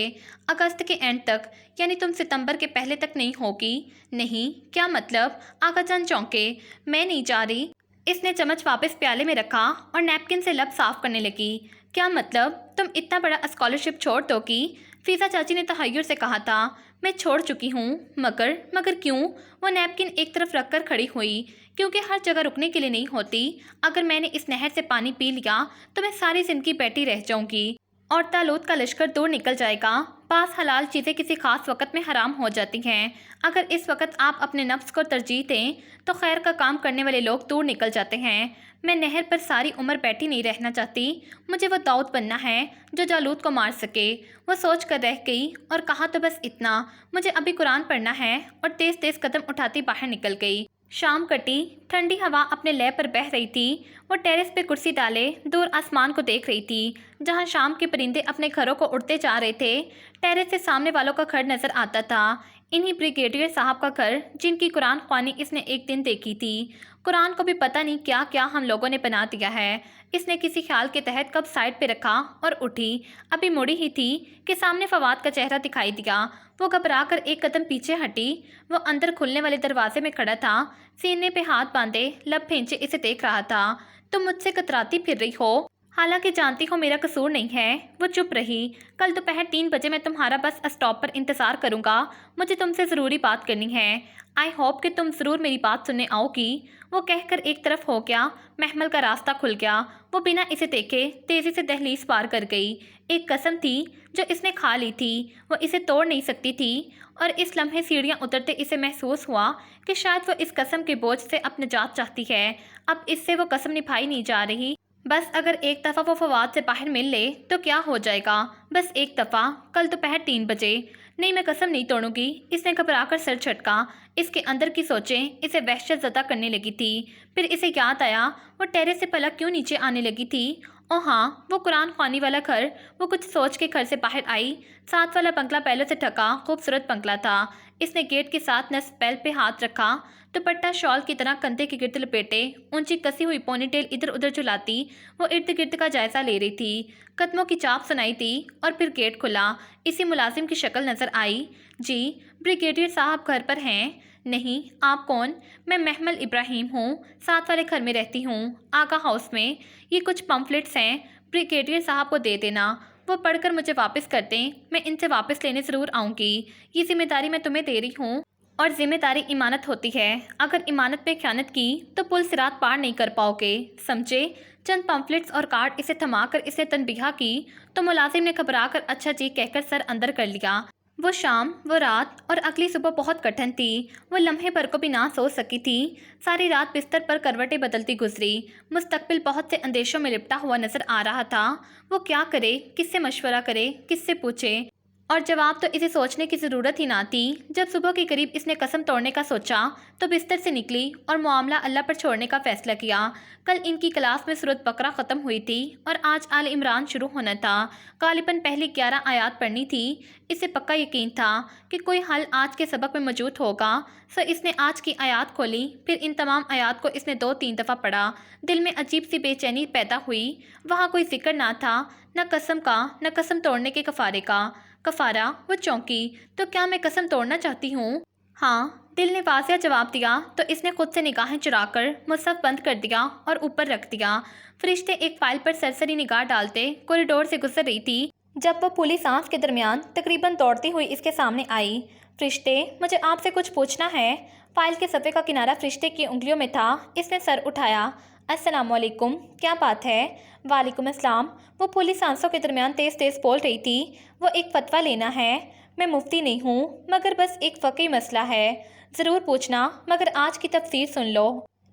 अगस्त के एंड तक, यानी तुम सितंबर के पहले तक नहीं होगी। नहीं, क्या मतलब? आगा जान चौंके। मैं नहीं जा रही। इसने चम्मच वापस प्याले में रखा और नैपकिन से लब साफ करने लगी। क्या मतलब? तुम इतना बड़ा स्कॉलरशिप छोड़ दोगी? फीज़ा चाची ने तहय्युर से कहा था। मैं छोड़ चुकी हूँ। मगर क्यों? वो नैपकिन एक तरफ रखकर खड़ी हुई। क्योंकि हर जगह रुकने के लिए नहीं होती। अगर मैंने इस नहर से पानी पी लिया तो मैं सारी ज़िंदगी बैठी रह जाऊँगी, और तालूत का लश्कर दूर निकल जाएगा। पास हलाल चीज़ें किसी खास वक्त में हराम हो जाती हैं। अगर इस वक्त आप अपने नफ्स को तरजीह दें तो खैर का काम करने वाले लोग दूर निकल जाते हैं। मैं नहर पर सारी उम्र बैठी नहीं रहना चाहती। मुझे वो दाऊद बनना है जो जालूत को मार सके। वो सोच कर रह गई और कहा, तो बस इतना, मुझे अभी कुरान पढ़ना है, और तेज़ तेज़ कदम उठाती बाहर निकल गई। शाम कटी। ठंडी हवा अपने लय पर बह रही थी। वो टेरेस पे कुर्सी डाले दूर आसमान को देख रही थी, जहाँ शाम के परिंदे अपने घरों को उड़ते जा रहे थे। टेरेस से सामने वालों का घर नज़र आता था। इन्हीं ब्रिगेडियर साहब का घर, जिनकी कुरान ख्वानी इसने एक दिन देखी थी। कुरान को भी पता नहीं क्या क्या हम लोगों ने बना दिया है। इसने किसी ख्याल के तहत कब साइड पे रखा और उठी। अभी मुड़ी ही थी कि सामने फवाद का चेहरा दिखाई दिया। वो घबरा कर एक कदम पीछे हटी। वो अंदर खुलने वाले दरवाजे में खड़ा था। सीने पे हाथ बांधे लब फेंचे इसे देख रहा था। तुम मुझसे कतराती फिर रही हो? हालांकि जानती हो मेरा कसूर नहीं है। वो चुप रही। कल दोपहर 3 बजे मैं तुम्हारा बस स्टॉप पर इंतज़ार करूंगा। मुझे तुमसे ज़रूरी बात करनी है। आई होप कि तुम ज़रूर मेरी बात सुनने आओगी। वो कहकर एक तरफ हो गया। महमल का रास्ता खुल गया। वो बिना इसे देखे तेज़ी से दहलीज पार कर गई। एक कसम थी जो इसने खा ली थी, वो इसे तोड़ नहीं सकती थी। और इस लम्हे सीढ़ियाँ उतरते इसे महसूस हुआ कि शायद वो इस कसम के बोझ से अब निजात चाहती है। अब इससे वो कसम निभाई नहीं जा रही। बस अगर एक दफ़ा वो फवाद से बाहर मिल ले तो क्या हो जाएगा। बस एक दफ़ा, कल दोपहर 3 बजे। नहीं, मैं कसम नहीं तोड़ूंगी। इसने घबराकर सर झटका। इसके अंदर की सोचें इसे वहशत ज़दा करने लगी थी। फिर इसे याद आया वो टेरेस से पलक क्यों नीचे आने लगी थी। ओ हाँ, वो कुरान ख़वानी वाला घर। वो कुछ सोच के घर से बाहर आई। साथ वाला बंगला पहले से ढका खूबसूरत बंगला था। इसने गेट के साथ नस पैल पे हाथ रखा। दुपट्टा शॉल की तरह कंधे के गिर्द लपेटे, ऊंची कसी हुई पोनीटेल इधर उधर झुलाती वो इर्द गिर्द का जायजा ले रही थी। कदमों की चाप सुनाई थी और फिर गेट खुला। इसी मुलाजिम की शक्ल नजर आई। जी, ब्रिगेडियर साहब घर पर हैं? नहीं, आप कौन? मैं महमल इब्राहिम हूँ, साथ वाले घर में रहती हूँ, आगा हाउस में। ये कुछ पम्फलेट्स हैं, ब्रिगेडियर साहब को दे देना। वो पढ़कर मुझे वापस कर दें, मैं इनसे वापस लेने ज़रूर आऊँगी। ये जिम्मेदारी मैं तुम्हें दे रही हूँ और जिम्मेदारी इमानत होती है। अगर इमानत पे ख़यानत की तो पुल सिरात पार नहीं कर पाओगे, समझे? चंद पम्फलेट्स और कार्ड इसे थमाकर इसने तनबीहा की तो मुलाजिम ने घबराकर अच्छा जी कहकर सर अंदर कर लिया। वो शाम, वो रात और अगली सुबह बहुत कठिन थी। वो लम्हे भर को भी ना सो सकी थी। सारी रात बिस्तर पर करवटें बदलती गुजरी। मुस्तकबिल बहुत से अंदेशों में लिपटा हुआ नजर आ रहा था। वो क्या करे, किससे मशवरा करे, किससे पूछे? और जवाब तो इसे सोचने की ज़रूरत ही ना थी। जब सुबह के करीब इसने कसम तोड़ने का सोचा तो बिस्तर से निकली और मामला अल्लाह पर छोड़ने का फ़ैसला किया। कल इनकी क्लास में सूरत बकरा ख़त्म हुई थी और आज आल इमरान शुरू होना था। गालिबन पहली 11 आयात पढ़नी थी। इसे पक्का यकीन था कि कोई हल आज के सबक में मौजूद होगा। सो इसने आज की आयात खोली। फिर इन तमाम आयात को इसने 2-3 दफ़ा पढ़ा। दिल में अजीब सी बेचैनी पैदा हुई। वहाँ कोई जिक्र ना था, न कसम का, न कसम तोड़ने के कफ़ारे का। कफ़ारा? वो चौंकी। तो क्या मैं कसम तोड़ना चाहती हूँ? हाँ, दिल ने वाज़िया जवाब दिया तो इसने खुद से निगाहें चुराकर मुसहफ बंद कर दिया और ऊपर रख दिया। फरिश्ते एक फ़ाइल पर सरसरी निगाह डालते कॉरिडोर से गुजर रही थी जब वह पूरी सांस के दरमियान तकरीबन दौड़ती हुई इसके सामने आई। फरिश्ते, मुझे आपसे कुछ पूछना है। फ़ाइल के सफ़े का किनारा फरिश्ते की उंगलियों में था। इसने सर उठाया। अस्सलामुअलैकुम, क्या बात है? वालेकुम अस्सलाम। वो पूरी सांसों के दरमियान तेज़ तेज़ बोल रही थी। वो एक फ़तवा लेना है। मैं मुफ्ती नहीं हूँ, मगर बस एक फ़क़ी मसला है। ज़रूर पूछना, मगर आज की तफसीर सुन लो।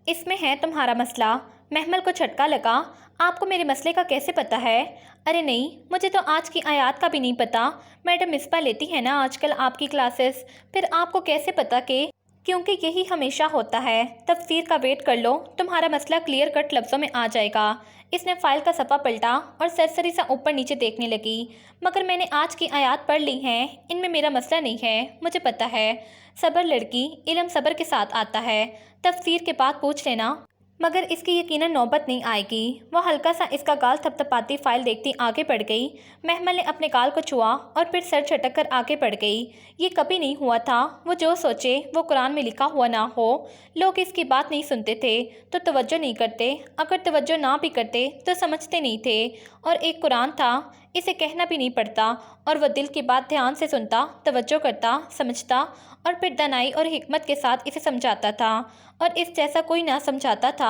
इसमें है तुम्हारा मसला। महमल को झटका लगा। आपको मेरे मसले का कैसे पता है? अरे नहीं, मुझे तो आज की आयत का भी नहीं पता। मैडम मिसबा लेती है ना आजकल आपकी क्लासेस। फिर आपको कैसे पता कि? क्योंकि यही हमेशा होता है। तफसीर का वेट कर लो, तुम्हारा मसला क्लियर कट लफ्ज़ों में आ जाएगा। इसने फ़ाइल का सफ़ा पलटा और सरसरी सा ऊपर नीचे देखने लगी। मगर मैंने आज की आयत पढ़ ली हैं, इनमें मेरा मसला नहीं है, मुझे पता है। सब्र लड़की, इल्म सब्र के साथ आता है। तफसीर के बाद पूछ लेना, मगर इसकी यकीनन नौबत नहीं आएगी। वो हल्का सा इसका गाल थपथपाती फ़ाइल देखती आगे बढ़ गई। महमल ने अपने गाल को छुआ और फिर सर झटक कर आगे बढ़ गई। ये कभी नहीं हुआ था वो जो सोचे वो कुरान में लिखा हुआ ना हो। लोग इसकी बात नहीं सुनते थे तो तवज्जो नहीं करते, अगर तवज्जो ना भी करते तो समझते नहीं थे। और एक कुरान था, इसे कहना भी नहीं पड़ता और वह दिल की बात ध्यान से सुनता, तवज्जो करता, समझता और फिर दानाई और हिकमत के साथ इसे समझाता था। और इस जैसा कोई ना समझाता था।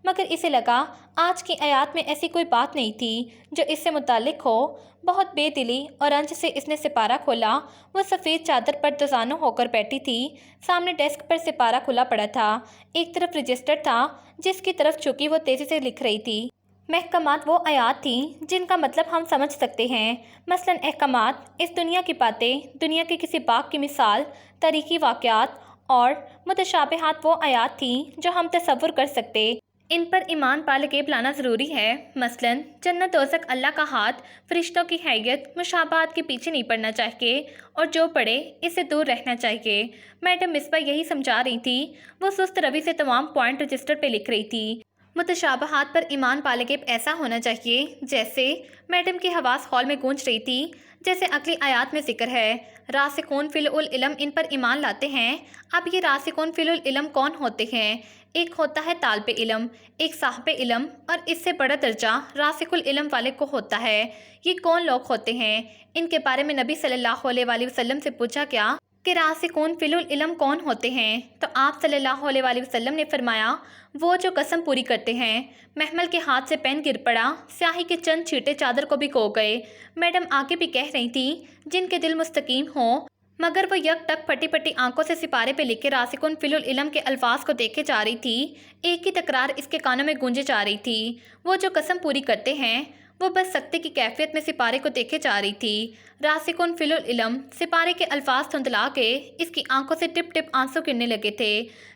मगर इसे लगा आज की आयत में ऐसी कोई बात नहीं थी जो इससे मुतालिक हो। बहुत बेदिली और रंज से इसने सिपारा खोला। वो सफ़ेद चादर पर दोजानो होकर बैठी थी। सामने डेस्क पर सिपारा खुला पड़ा था। एक तरफ रजिस्टर था जिसकी तरफ झुकी वो तेज़ी से लिख रही थी। महकमात वो आयात थी जिनका मतलब हम समझ सकते हैं। मसलन अहकामात, इस दुनिया की बातें, दुनिया के किसी बाग की मिसाल, तारीखी वाक़यात। और मुतशाबिहात वो आयात थी जो हम तसव्वुर कर सकते। इन पर ईमान पाल के लाना ज़रूरी है। मसलन जन्नत दोज़ख अल्लाह का हाथ, फरिश्तों की हैयत, मुशाबाहत के पीछे नहीं पड़ना चाहिए और जो पढ़े इससे दूर रहना चाहिए। मैडम मिसबा यही समझा रही थी। वो सुस्त रवि से तमाम पॉइंट रजिस्टर पे लिख रही थी। मुतशाबहात पर ईमान पालगेब ऐसा होना चाहिए जैसे मैडम की हवास हॉल में गूंज रही थी। जैसे अगली आयत में जिक्र है, रासिखून फिल उल इल्म इन पर ईमान लाते हैं। अब ये रासिखून फिल उल इल्म कौन होते हैं? ایک ہوتا ہے طالب علم، ایک صاحب علم، اور اس سے بڑا درجہ راسخ العلم والے کو ہوتا ہے۔ یہ کون لوگ ہوتے ہیں؟ ان کے بارے میں نبی صلی اللہ علیہ وآلہ وسلم سے پوچھا گیا کہ راسخون فی العلم کون ہوتے ہیں؟ تو آپ صلی اللہ علیہ وآلہ وسلم نے فرمایا، وہ جو قسم پوری کرتے ہیں۔ محمل کے ہاتھ سے پین گر پڑا، سیاہی کے چند چھینٹے چادر کو بھگو گئے۔ میڈم آگے بھی کہہ رہی تھی، جن کے دل مستقیم ہوں، مگر وہ یک ٹک پھٹی پھٹی آنکھوں سے سپارے پہ لکھے راسخون فی العلم کے الفاظ کو دیکھے جا رہی تھی۔ ایک ہی تکرار اس کے کانوں میں گونجے جا رہی تھی، وہ جو قسم پوری کرتے ہیں۔ وہ بس سکتے کی کیفیت میں سپارے کو دیکھے جا رہی تھی۔ راسخون فی العلم سپارے کے الفاظ دھندلا کے اس کی آنکھوں سے ٹپ ٹپ آنسو گرنے لگے تھے۔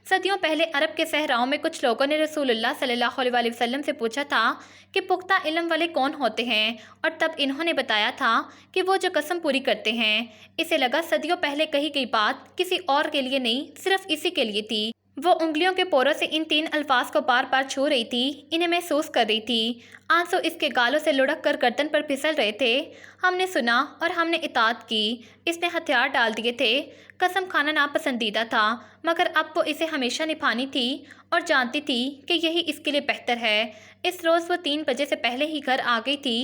صدیوں پہلے عرب کے صحراؤں میں کچھ لوگوں نے رسول اللہ صلی اللہ علیہ وآلہ وسلم سے پوچھا تھا کہ پختہ علم والے کون ہوتے ہیں، اور تب انہوں نے بتایا تھا کہ وہ جو قسم پوری کرتے ہیں۔ اسے لگا صدیوں پہلے کہی گئی بات کسی اور کے لیے نہیں، صرف اسی کے لیے تھی۔ وہ انگلیوں کے پوروں سے ان تین الفاظ کو بار بار چھو رہی تھی، انہیں محسوس کر رہی تھی۔ آنسو اس کے گالوں سے لڑک کر گردن پر پھسل رہے تھے۔ ہم نے سنا اور ہم نے اطاعت کی۔ اس نے ہتھیار ڈال دیے تھے۔ قسم کھانا ناپسندیدہ تھا، مگر اب وہ اسے ہمیشہ نبھانی تھی اور جانتی تھی کہ یہی اس کے لیے بہتر ہے۔ اس روز وہ 3 بجے سے پہلے ہی گھر آ گئی تھی۔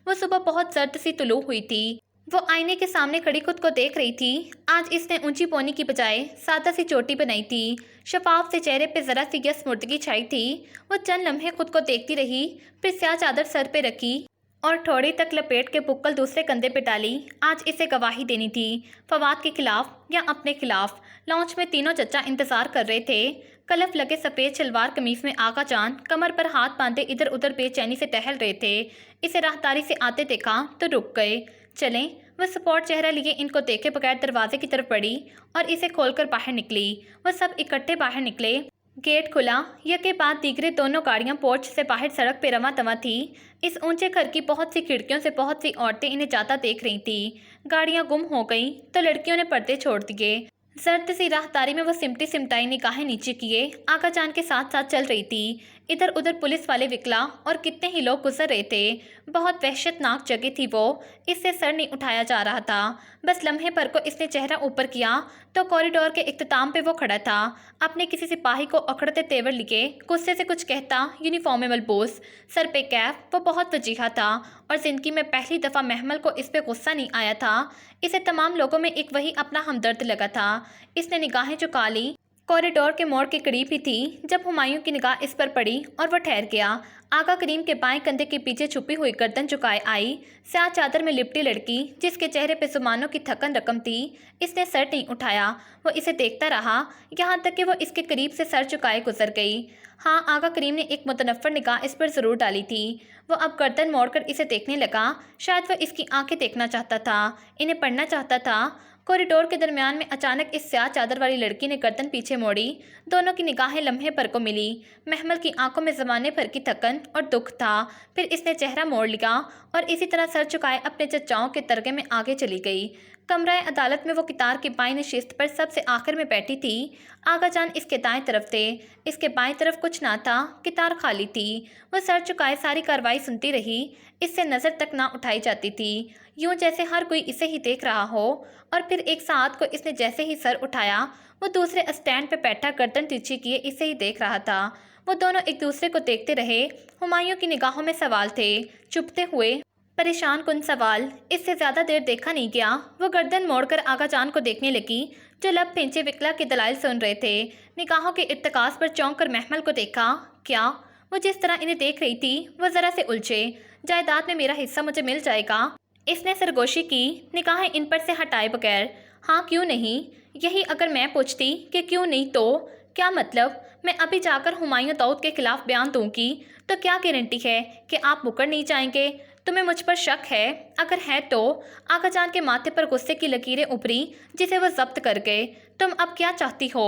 وہ صبح بہت زرد سی طلوع ہوئی تھی۔ وہ آئینے کے سامنے کھڑی خود کو دیکھ رہی تھی۔ آج اس نے اونچی پونی کی بجائے سادہ سی چوٹی بنائی تھی۔ شفاف سے چہرے پہ ذرا سی یس مردگی چھائی تھی۔ وہ چند لمحے خود کو دیکھتی رہی، پھر سیاہ چادر سر پہ رکھی اور تھوڑی تک لپیٹ کے بکل دوسرے کندھے پہ ڈالی۔ آج اسے گواہی دینی تھی، فواد کے خلاف یا اپنے خلاف۔ لانچ میں تینوں چچا انتظار کر رہے تھے۔ کلف لگے سفید شلوار قمیص میں آقا جان کمر پر ہاتھ باندھے ادھر ادھر بے چینی سے ٹہل رہے تھے۔ اسے راہداری سے آتے دیکھا تو رک گئے۔ چلیں، وہ سپورٹ چہرہ لیے ان کو دیکھے بغیر دروازے کی طرف بڑھی اور اسے کھول کر باہر نکلی۔ وہ سب اکٹھے باہر نکلے۔ گیٹ کھلا، یکے بعد دیگرے دونوں گاڑیاں پورچ سے باہر سڑک پہ رواں دواں تھی۔ اس اونچے گھر کی بہت سی کھڑکیوں سے بہت سی عورتیں انہیں جاتا دیکھ رہی تھیں۔ گاڑیاں گم ہو گئیں تو لڑکیوں نے پردے چھوڑ دیے۔ زرد سی راہداری میں وہ سمٹی سمٹائی نگاہیں نیچے کیے آقا جان کے ساتھ ساتھ چل رہی تھی۔ ادھر ادھر پولیس والے وکلا اور کتنے ہی لوگ گزر رہے تھے۔ بہت وحشت ناک جگہ تھی وہ، اس سے سر نہیں اٹھایا جا رہا تھا۔ بس لمحے پر کو اس نے چہرہ اوپر کیا تو کوریڈور کے اختتام پہ وہ کھڑا تھا، اپنے کسی سپاہی کو اکھڑتے تیور لیے غصے سے کچھ کہتا۔ یونیفارم میں ملبوس، سر پہ کیپ، وہ بہت وجیہہ تھا اور زندگی میں پہلی دفعہ محمل کو اس پہ غصہ نہیں آیا تھا۔ اسے تمام لوگوں میں ایک وہی اپنا ہمدرد لگا تھا۔ اس نے نگاہیں جھکا لی۔ کوریڈور کے موڑ کے قریب ہی تھی جب ہمایوں کی نگاہ اس پر پڑی اور وہ ٹھہر گیا۔ آقا کریم کے بائیں کندھے کے پیچھے چھپی ہوئی گردن جھکائے آئی سیاہ چادر میں لپٹی لڑکی، جس کے چہرے پہ زمانوں کی تھکن رقم تھی۔ اس نے سر نہیں اٹھایا، وہ اسے دیکھتا رہا یہاں تک کہ وہ اس کے قریب سے سر جھکائے گزر گئی۔ ہاں، آقا کریم نے ایک متنفر نگاہ اس پر ضرور ڈالی تھی۔ وہ اب گردن موڑ کر اسے دیکھنے لگا، شاید وہ اس کی آنکھیں دیکھنا چاہتا تھا، انہیں پڑھنا چاہتا تھا۔ کوریڈور کے درمیان میں اچانک اس سیاہ چادر والی لڑکی نے گردن پیچھے موڑی۔ دونوں کی نگاہیں لمحے پر کو ملی۔ محمل کی آنکھوں میں زمانے بھر کی تھکن اور دکھ تھا۔ پھر اس نے چہرہ موڑ لیا اور اسی طرح سر جھکائے اپنے چچاؤں کے ترگے میں آگے چلی گئی۔ کمرہ عدالت میں وہ قطار کی بائیں نشست پر سب سے آخر میں بیٹھی تھی۔ آقا جان اس کے دائیں طرف تھے، اس کے بائیں طرف کچھ نہ تھا، قطار خالی تھی۔ وہ سر جھکائے ساری کارروائی سنتی رہی، اس سے نظر تک نہ اٹھائی جاتی تھی، یوں جیسے ہر کوئی اسے ہی دیکھ رہا ہو۔ اور پھر ایک ساعت کو اس نے جیسے ہی سر اٹھایا، وہ دوسرے اسٹینڈ پہ بیٹھا گردن ترچھی کیے اسے ہی دیکھ رہا تھا۔ وہ دونوں ایک دوسرے کو دیکھتے رہے۔ ہمایوں کی نگاہوں میں سوال تھے، چبھتے ہوئے، پریشان کن سوال۔ اس سے زیادہ دیر دیکھا نہیں گیا۔ وہ گردن موڑ کر آقا جان کو دیکھنے لگی جو لب پھینچے وکلا کے دلائل سن رہے تھے۔ نگاہوں کے ارتکاز پر چونک کر محمل کو دیکھا۔ کیا؟ وہ جس طرح انہیں دیکھ رہی تھی وہ ذرا سے الجھے۔ جائیداد میں میرا حصہ مجھے مل جائے گا؟ اس نے سرگوشی کی، نگاہیں ان پر سے ہٹائے بغیر۔ ہاں، کیوں نہیں؟ یہی اگر میں پوچھتی کہ کیوں نہیں تو کیا مطلب؟ میں ابھی جا کر ہمایوں داؤد کے خلاف بیان دوں گی تو کیا گارنٹی ہے کہ آپ مکر نہیں جائیں گے؟ تمہیں مجھ پر شک ہے؟ اگر ہے تو؟ آقا جان کے ماتھے پر غصے کی لکیریں ابھری جسے وہ ضبط کر گئے۔ تم اب کیا چاہتی ہو؟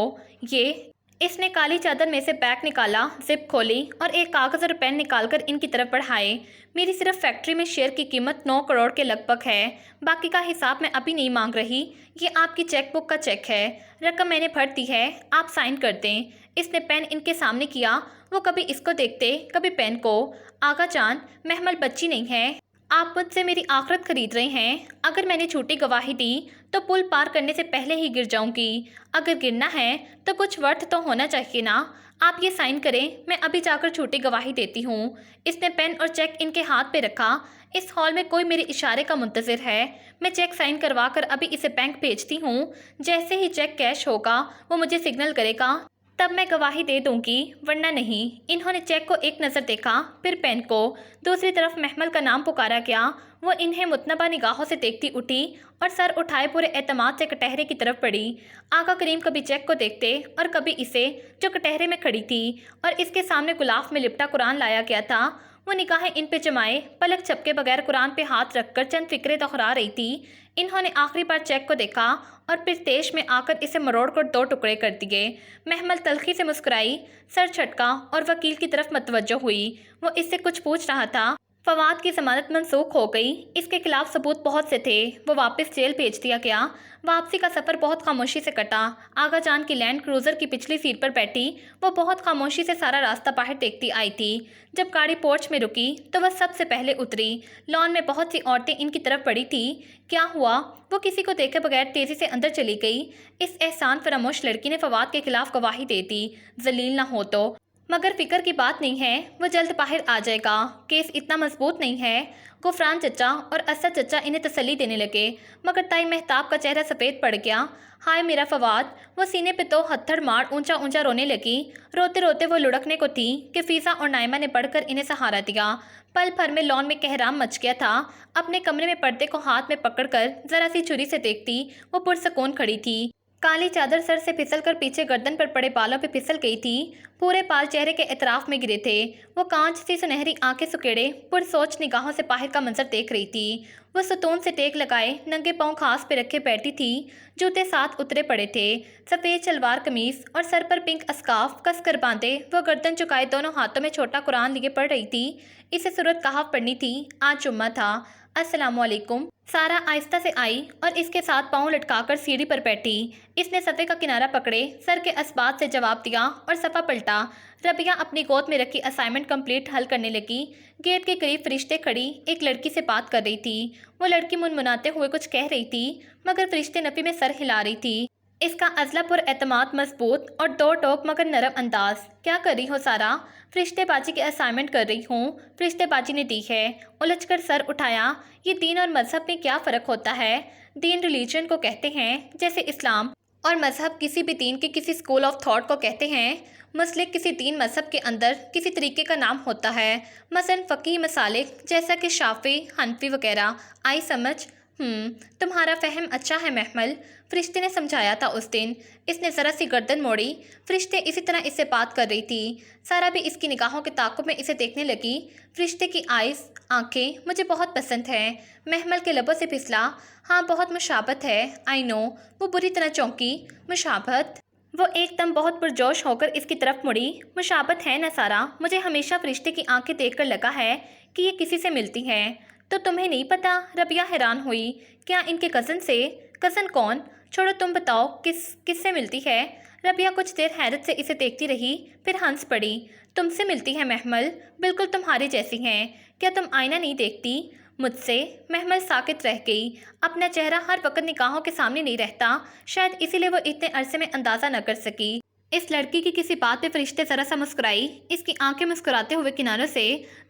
یہ اس نے کالی چادر میں سے بیگ نکالا، زپ کھولی اور ایک کاغذ اور پین نکال کر ان کی طرف بڑھائے۔ میری صرف فیکٹری میں شیئر کی قیمت 9 کروڑ کے لگ بھگ ہے، باقی کا حساب میں ابھی نہیں مانگ رہی، یہ آپ کی چیک بک کا چیک ہے، رقم میں نے بھر دی ہے، آپ سائن کر دیں۔ اس نے پین ان کے سامنے کیا۔ وہ کبھی اس کو دیکھتے کبھی پین کو۔ آقا جان، محمل بچی نہیں ہے، आप मुझसे मेरी आखिरत खरीद रहे हैं। अगर मैंने झूठी गवाही दी तो पुल पार करने से पहले ही गिर जाऊंगी। अगर गिरना है तो कुछ वर्थ तो होना चाहिए ना। आप ये साइन करें, मैं अभी जाकर झूठी गवाही देती हूँ। इसने पेन और चेक इनके हाथ पे रखा। इस हॉल में कोई मेरे इशारे का मुंतज़िर है। मैं चेक साइन करवा कर अभी इसे बैंक भेजती हूँ। जैसे ही चेक कैश होगा वो मुझे सिग्नल करेगा, तब मैं गवाही दे दूंगी, वरना नहीं। इन्होंने चेक को एक नज़र देखा, फिर पेन को। दूसरी तरफ महमल का नाम पुकारा गया। वो इन्हें मुतनबा निगाहों से देखती उठी और सर उठाए पूरे एतमाद से कटहरे की तरफ बढ़ी। आका करीम कभी चेक को देखते और कभी इसे, जो कटहरे में खड़ी थी और इसके सामने गुलाफ में लिपटा कुरान लाया गया था। वो निगाहें इन पे जमाए, पलक झपके बगैर कुरान पे हाथ रखकर चंद फिक्रें दोहरा रही थी। इन्होंने आखिरी बार चेक को देखा और फिर तेज में आकर इसे मरोड़ कर दो टुकड़े कर दिए। महमल तल्खी से मुस्कुराई, सर झटका और वकील की तरफ मतवज्जो हुई। वो इससे कुछ पूछ रहा था। फवाद की जमानत मनसूख हो गई। इसके खिलाफ सबूत बहुत से थे। वो वापस जेल भेज दिया गया। वापसी का सफ़र बहुत खामोशी से कटा। आगा जान की लैंड क्रूज़र की पिछली सीट पर बैठी वो बहुत खामोशी से सारा रास्ता बाहर देखती आई थी। जब गाड़ी पोर्च में रुकी तो वह सबसे पहले उतरी। लॉन में बहुत सी औरतें इनकी तरफ पड़ी थी। क्या हुआ? वो किसी को देखे बगैर तेज़ी से अंदर चली गई। इस एहसान फरामोश लड़की ने फवाद के खिलाफ गवाही दे दी। जलील ना हो तो, मगर फिक्र की बात नहीं है, वो जल्द बाहर आ जाएगा। केस इतना मजबूत नहीं है। गुफरान चचा और असद चचा इन्हें तसल्ली देने लगे, मगर ताई महताब का चेहरा सफ़ेद पड़ गया। हाय मेरा फवाद। वो सीने पे तो हत्थड़ मार ऊंचा ऊंचा रोने लगी। रोते रोते वो लुढ़कने को थी कि फीसा और नाइमा ने बढ़कर इन्हें सहारा दिया। पल भर में लॉन में कहराम मच गया था। अपने कमरे में पर्दे को हाथ में पकड़कर जरा सी छुरी से देखती वो पुरसकून खड़ी थी। काली चादर सर से फिसलकर पीछे गर्दन पर पड़े बालों पे फिसल गई थी। पूरे बाल चेहरे के इतराफ में गिरे थे। वो कांच सी सुनहरी आंखें सुकेड़े पुरसोच निगाहों से बाहर का मंजर देख रही थी। वो सुतून से टेक लगाए नंगे पांव घास पे रखे बैठी थी। जूते साथ उतरे पड़े थे। सफ़ेद शलवार कमीज और सर पर पिंक अस्काफ कस कर बांधे वो गर्दन चुकाए दोनों हाथों में छोटा कुरान लिए पढ़ रही थी। इसे सूरत कहाफ पढ़नी थी। आज जुम्मा था। अस्सलामुअलैकुम। सारा आहिस्ता से आई और इसके साथ पाँव लटकाकर सीढ़ी पर बैठी। इसने सफ़े का किनारा पकड़े सर के असबात से जवाब दिया और सफ़ा पलटा। रबिया अपनी गोद में रखी असाइनमेंट कंप्लीट हल करने लगी। गेट के करीब फरिश्ते खड़ी एक लड़की से बात कर रही थी। वो लड़की मुनमुनाते हुए कुछ कह रही थी, मगर फरिश्ते नफ़ी में सर हिला रही थी। इसका अज़ला पुर एतमाद मजबूत और दो टोक मगर नरम अंदाज। क्या कर रही हो सारा? फरिश्तेबाजी की असाइनमेंट कर रही हूँ। फरिश्तेबाजी ने दी है। उलझकर सर उठाया। ये दीन और मजहब में क्या फ़र्क होता है? दीन रिलीजन को कहते हैं जैसे इस्लाम, और मजहब किसी भी दीन के किसी स्कूल ऑफ थॉट को कहते हैं। मसलिक किसी दीन मजहब के अंदर किसी तरीके का नाम होता है। मसलन फ़क़ीह मसालिक जैसा कि शाफ़ी, हनफी वगैरह। आई समझ? तुम्हारा फ़हम अच्छा है महमल, फरिश्ते ने समझाया था उस दिन। इसने ज़रा सी गर्दन मोड़ी। फरिश्ते इसी तरह इससे बात कर रही थी। सारा भी इसकी निगाहों के ताक़ुब में इसे देखने लगी। फरिश्ते की आइज़ आंखें मुझे बहुत पसंद है। महमल के लबों से फिसला। हाँ बहुत मुशाबत है। I know. वो बुरी तरह चौंकी। मुशाबत? वो एकदम बहुत पुरजोश होकर इसकी तरफ मुड़ी। मुशाबत है ना सारा? मुझे हमेशा फरिश्ते की आंखें देखकर लगा है कि ये किसी से मिलती हैं। तो तुम्हें नहीं पता? रबिया हैरान हुई। क्या इनके कज़न से? कज़न कौन? छोड़ो तुम बताओ किससे मिलती है? रबिया कुछ देर हैरत से इसे देखती रही, फिर हंस पड़ी। तुमसे मिलती है महमल, बिल्कुल तुम्हारी जैसी हैं। क्या तुम आईना नहीं देखती? मुझसे? महमल साकित रह गई। अपना चेहरा हर वक्त निगाहों के सामने नहीं रहता, शायद इसीलिए वो इतने अरसे में अंदाज़ा न कर सकी। इस लड़की की किसी बात पे फरिश्ते ज़रा सा मुस्कुराई। इसकी आंखें मुस्कुराते हुए किनारों से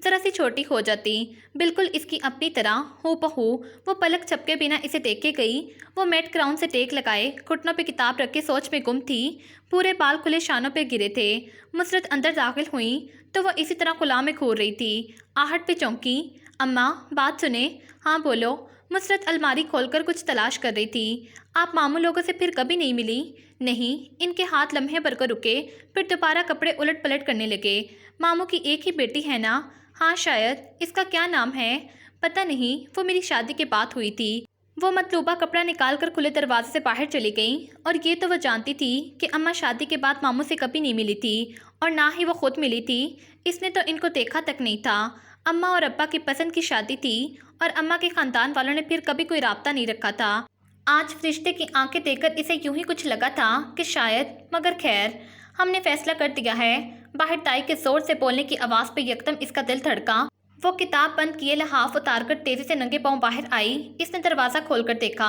ज़रा सी छोटी हो जाती, बिल्कुल इसकी अपनी तरह हूबहू। वो पलक झपके बिना इसे देखे गई। वो मेट क्राउन से टेक लगाए घुटनों पे किताब रख के सोच में गुम थी। पूरे बाल खुले शानों पे गिरे थे। मुसरत अंदर दाखिल हुई तो वह इसी तरह खुला में घूर रही थी। आहट पे चौंकी। अम्मा बात सुने। हाँ बोलो। मुसरत अलमारी खोलकर कुछ तलाश कर रही थी। आप मामू लोगों से फिर कभी नहीं मिली? नहीं। इनके हाथ लम्हे भर कर रुके, फिर दोबारा कपड़े उलट पलट करने लगे। मामू की एक ही बेटी है ना? हाँ शायद। इसका क्या नाम है? पता नहीं, वो मेरी शादी के बाद हुई थी। वो मतलूबा कपड़ा निकालकर खुले दरवाजे से बाहर चली गई। और ये तो वह जानती थी कि अम्मा शादी के बाद मामू से कभी नहीं मिली थी, और ना ही वो खुद मिली थी। इसने तो इनको देखा तक नहीं था। अम्मा और अब्बा की पसंद की शादी थी, और अम्मा के ख़ानदान वालों ने फिर कभी कोई राब्ता नहीं रखा था। आज फरिश्ते की आंखें देखकर इसे यूं ही कुछ लगा था कि शायद, मगर खैर, हमने फैसला कर दिया है। बाहर ताई के जोर से बोलने की आवाज़ पे यकदम इसका दिल धड़का। वो किताब बंद किए लहाफ उतारकर तेजी से नंगे पांव बाहर आई। इसने दरवाज़ा खोलकर देखा।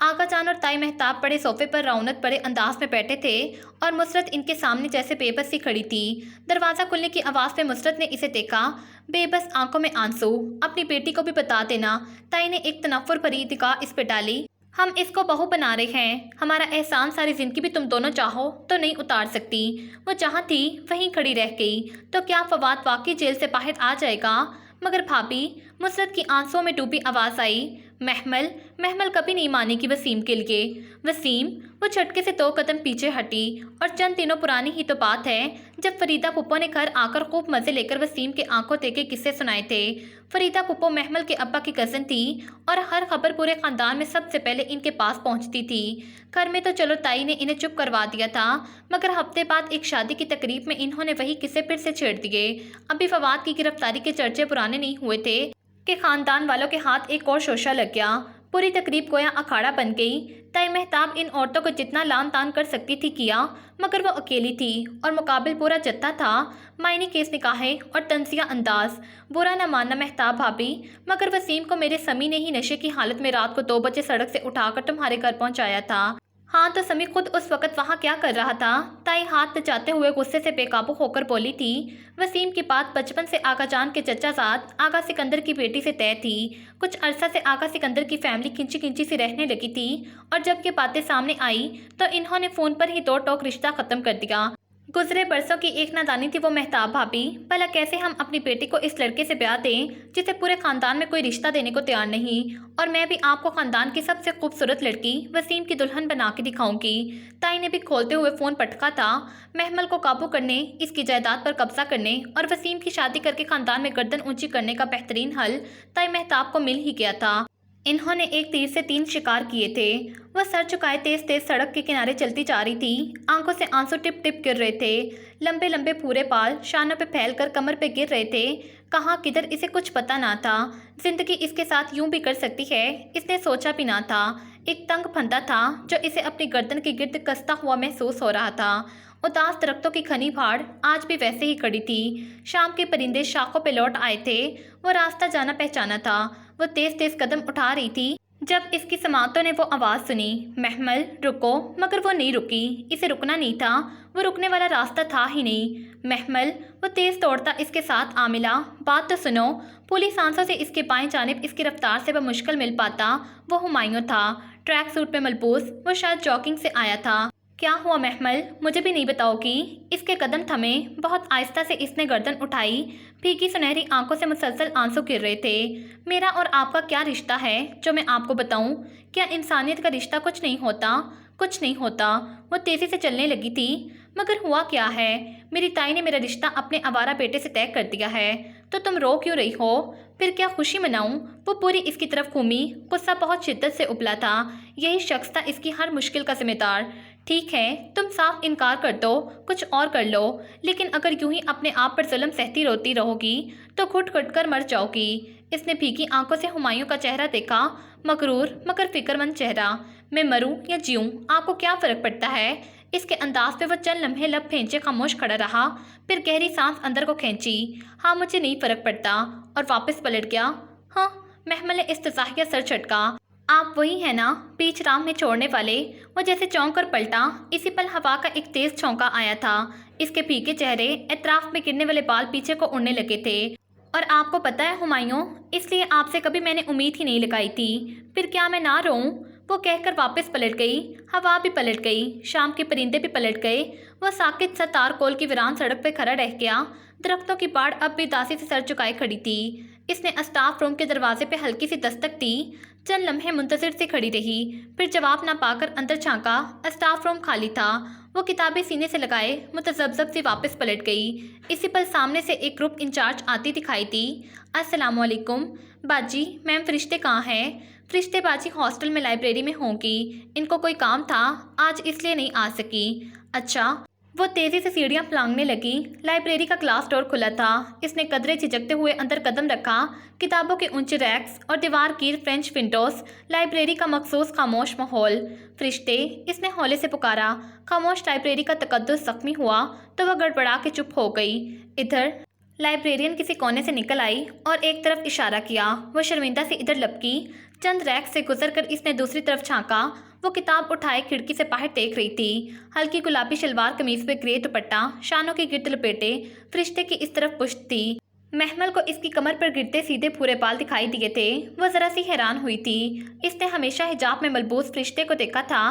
आगा जान और ताई महताब बड़े सोफे पर रौनक बड़े अंदाज में बैठे थे और मुसरत इनके सामने जैसे बेबस सी खड़ी थी। दरवाज़ा खुलने की आवाज़ में मुसरत ने इसे देखा, बेबस आंखों में आंसू। अपनी बेटी को भी बता देना। ताई ने एक तनफ्फुर भरी निगाह इस पे डाली। हम इसको बहू बना रहे हैं। हमारा एहसान सारी जिंदगी भी तुम दोनों चाहो तो नहीं उतार सकती। वो जहाँ थी वहीं खड़ी रह गई। तो क्या फवाद वाकई जेल से बाहर आ जाएगा? मगर भाभी, मुसरत की आंसुओं में डूबी आवाज़ आई, महमल महमल कभी नहीं मानेगी वसीम के लिए। वसीम? वो झटके से 2 कदम पीछे हटी। और चंद दिनों पुरानी ही तो बात है जब फरीदा पुप्पो ने घर आकर खूब मज़े लेकर वसीम के आंखों देखे किस्से सुनाए थे। फरीदा पुप्पो महमल के अब्बा की कज़न थी और हर खबर पूरे ख़ानदान में सबसे पहले इनके पास पहुंचती थी। घर में तो चलो ताई ने इन्हें चुप करवा दिया था, मगर हफ्ते बाद एक शादी की तकरीब में इन्होंने वही किस्से फिर से छेड़ दिए। अभी फवाद की गिरफ्तारी के चर्चे पुराने नहीं हुए थे कि खानदान वालों के हाथ एक और शोशा लग गया। पूरी तकरीब गोया अखाड़ा बन गई। ताई महताब इन औरतों को जितना लान तान कर सकती थी किया, मगर वो अकेली थी और मुकाबिल पूरा जत्था था। मायने केस निकाहें और तंजिया अंदाज। बुरा न मानना महताब भाभी, मगर वसीम को मेरे समी ने ही नशे की हालत में रात को 2 बजे सड़क से उठाकर तुम्हारे घर पहुंचाया था। हाँ, तो समी खुद उस वक्त वहाँ क्या कर रहा था? ताई हाथ नचाते हुए गुस्से से बेकाबू होकर बोली थी। वसीम की बात बचपन से आगा जान के चचाजाद आगा सिकंदर की बेटी से तय थी। कुछ अरसा से आगा सिकंदर की फैमिली खिंची खिंची सी रहने लगी थी और जब ये बातें सामने आई तो इन्होंने फ़ोन पर ही 2 टोक रिश्ता ख़त्म कर दिया। गुजरे बरसों की एक नादानी थी वो महताब भाभी। भला कैसे हम अपनी बेटी को इस लड़के से ब्याह दें जिसे पूरे खानदान में कोई रिश्ता देने को तैयार नहीं, और मैं भी आपको खानदान की सबसे खूबसूरत लड़की वसीम की दुल्हन बना के दिखाऊंगी। ताई ने भी खोलते हुए फ़ोन पटका था। महमल को काबू करने, इसकी जायदाद पर कब्जा करने और वसीम की शादी करके खानदान में गर्दन ऊंची करने का बेहतरीन हल ताई महताब को मिल ही गया था। इन्होंने एक तीर से 3 शिकार किए थे। वह सर झुकाए तेज तेज सड़क के किनारे चलती जा रही थी। आंखों से आंसू टिप टिप गिर रहे थे। लंबे लंबे पूरे बाल शानों पे फैलकर कमर पे गिर रहे थे। कहाँ किधर इसे कुछ पता ना था। जिंदगी इसके साथ यूं भी कर सकती है इसने सोचा भी ना था। एक तंग फंदा था जो इसे अपनी गर्दन के गिर्द कसता हुआ महसूस हो रहा था। उदास दरख्तों की घनी भाड़ आज भी वैसे ही खड़ी थी। शाम के परिंदे शाखों पे लौट आए थे। वो रास्ता जाना पहचाना था। वो तेज तेज कदम उठा रही थी जब इसकी समातों ने वो आवाज़ सुनी, महमल रुको। मगर वो नहीं रुकी। इसे रुकना नहीं था। वो रुकने वाला रास्ता था ही नहीं। महमल, वो तेज़ दौड़ता इसके साथ आ मिला। बात तो सुनो। पुलिस सांसों से इसके बाएं जानिब इसकी रफ्तार से बमुश्किल मिल पाता। वो हुमायूं था, ट्रैक सूट में मलबूस। वो शायद जॉगिंग से आया था। क्या हुआ महमल, मुझे भी नहीं बताओगी? इसके कदम थमे। बहुत आहिस्ता से इसने गर्दन उठाई। भीगी सुनहरी आंखों से मुसलसल आंसू गिर रहे थे। मेरा और आपका क्या रिश्ता है जो मैं आपको बताऊं? क्या इंसानियत का रिश्ता कुछ नहीं होता? कुछ नहीं होता। वो तेज़ी से चलने लगी थी। मगर हुआ क्या है? मेरी ताई ने मेरा रिश्ता अपने आवारा बेटे से तय कर दिया है। तो तुम रो क्यों रही हो? फिर क्या खुशी मनाऊं? वो पूरी इसकी तरफ घूमी। गुस्सा बहुत शिद्दत से उबला था। यही शख्स था इसकी हर मुश्किल का जिम्मेदार। ठीक है, तुम साफ इनकार कर दो, कुछ और कर लो, लेकिन अगर यूं ही अपने आप पर जुल्म सहती रोती रहोगी तो घुट घुट कर मर जाओगी। इसने भीगी आंखों से हुमायूं का चेहरा देखा, मगरूर मगर फिक्रमंद चेहरा। मैं मरूं या जीऊं, आपको क्या फ़र्क पड़ता है? इसके अंदाज पे वो चंद लम्हे लब फेंचे खामोश खड़ा रहा, फिर गहरी सांस अंदर को खींची। हाँ, मुझे नहीं फ़र्क पड़ता, और वापस पलट गया। हाँ, महमल ने इस्तज़ाहिया सर झटका। आप वही हैं ना, बीच राम में छोड़ने वाले? वो जैसे चौंक कर पलटा। इसी पल हवा का एक तेज छौंका आया था। इसके भीगे चेहरे, एतराफ में गिरने वाले बाल पीछे को उड़ने लगे थे। और आपको पता है हुमायूं, इसलिए आपसे कभी मैंने उम्मीद ही नहीं लगाई थी। फिर क्या मैं ना रोऊं? वो कहकर वापस पलट गई। हवा भी पलट गई, शाम के परिंदे भी पलट गए। वह साकित सा तारकोल की वीरान सड़क पर खड़ा रह गया। दरख्तों की बाढ़ अब भी दासी से सर चुकाए खड़ी थी। इसने अस्टाफ रूम के दरवाजे पे हल्की सी दस्तक दी। चंद लम्हे मुंतज़िर से खड़ी रही, फिर जवाब ना पाकर अंदर झांका। अस्टाफ रूम खाली था। वो किताबें सीने से लगाए मुतज़ब्ज़ब से वापस पलट गई। इसी पल सामने से एक ग्रुप इंचार्ज आती दिखाई दी। अस्सलामुअलैकुम बाजी, मैम फरिश्ते कहाँ हैं? फरिश्ते बाजी हॉस्टल में लाइब्रेरी में होंगी। इनको कोई काम था, आज इसलिए नहीं आ सकी। अच्छा। वो तेज़ी से सीढ़ियाँ फलांगने लगी। लाइब्रेरी का ग्लास डोर खुला था। इसने कदरे झिझकते हुए अंदर कदम रखा। किताबों के ऊंचे रैक्स और दीवार कीर फ्रेंच विंडोज़, लाइब्रेरी का मखसूस खामोश माहौल। फरिश्ते, इसने हौले से पुकारा। खामोश लाइब्रेरी का तकद्दुस ज़ख्मी हुआ तो वह गड़बड़ा के चुप हो गई। इधर लाइब्रेरियन किसी कोने से निकल आई और एक तरफ इशारा किया। वो शर्मिंदा से इधर लपकी। चंद रैक से गुजरकर इसने दूसरी तरफ झांका। वो किताब उठाए खिड़की से बाहर देख रही थी। हल्की गुलाबी शलवार कमीज पे ग्रे दुपट्टा, शानों के गिर्द लपेटे, फरिश्ते की इस तरफ पुश्त थी। महमल को इसकी कमर पर गिरते सीधे पूरे बाल दिखाई दिए थे। वो ज़रा सी हैरान हुई थी। इसने हमेशा हिजाब में मलबूस फरिश्ते को देखा था,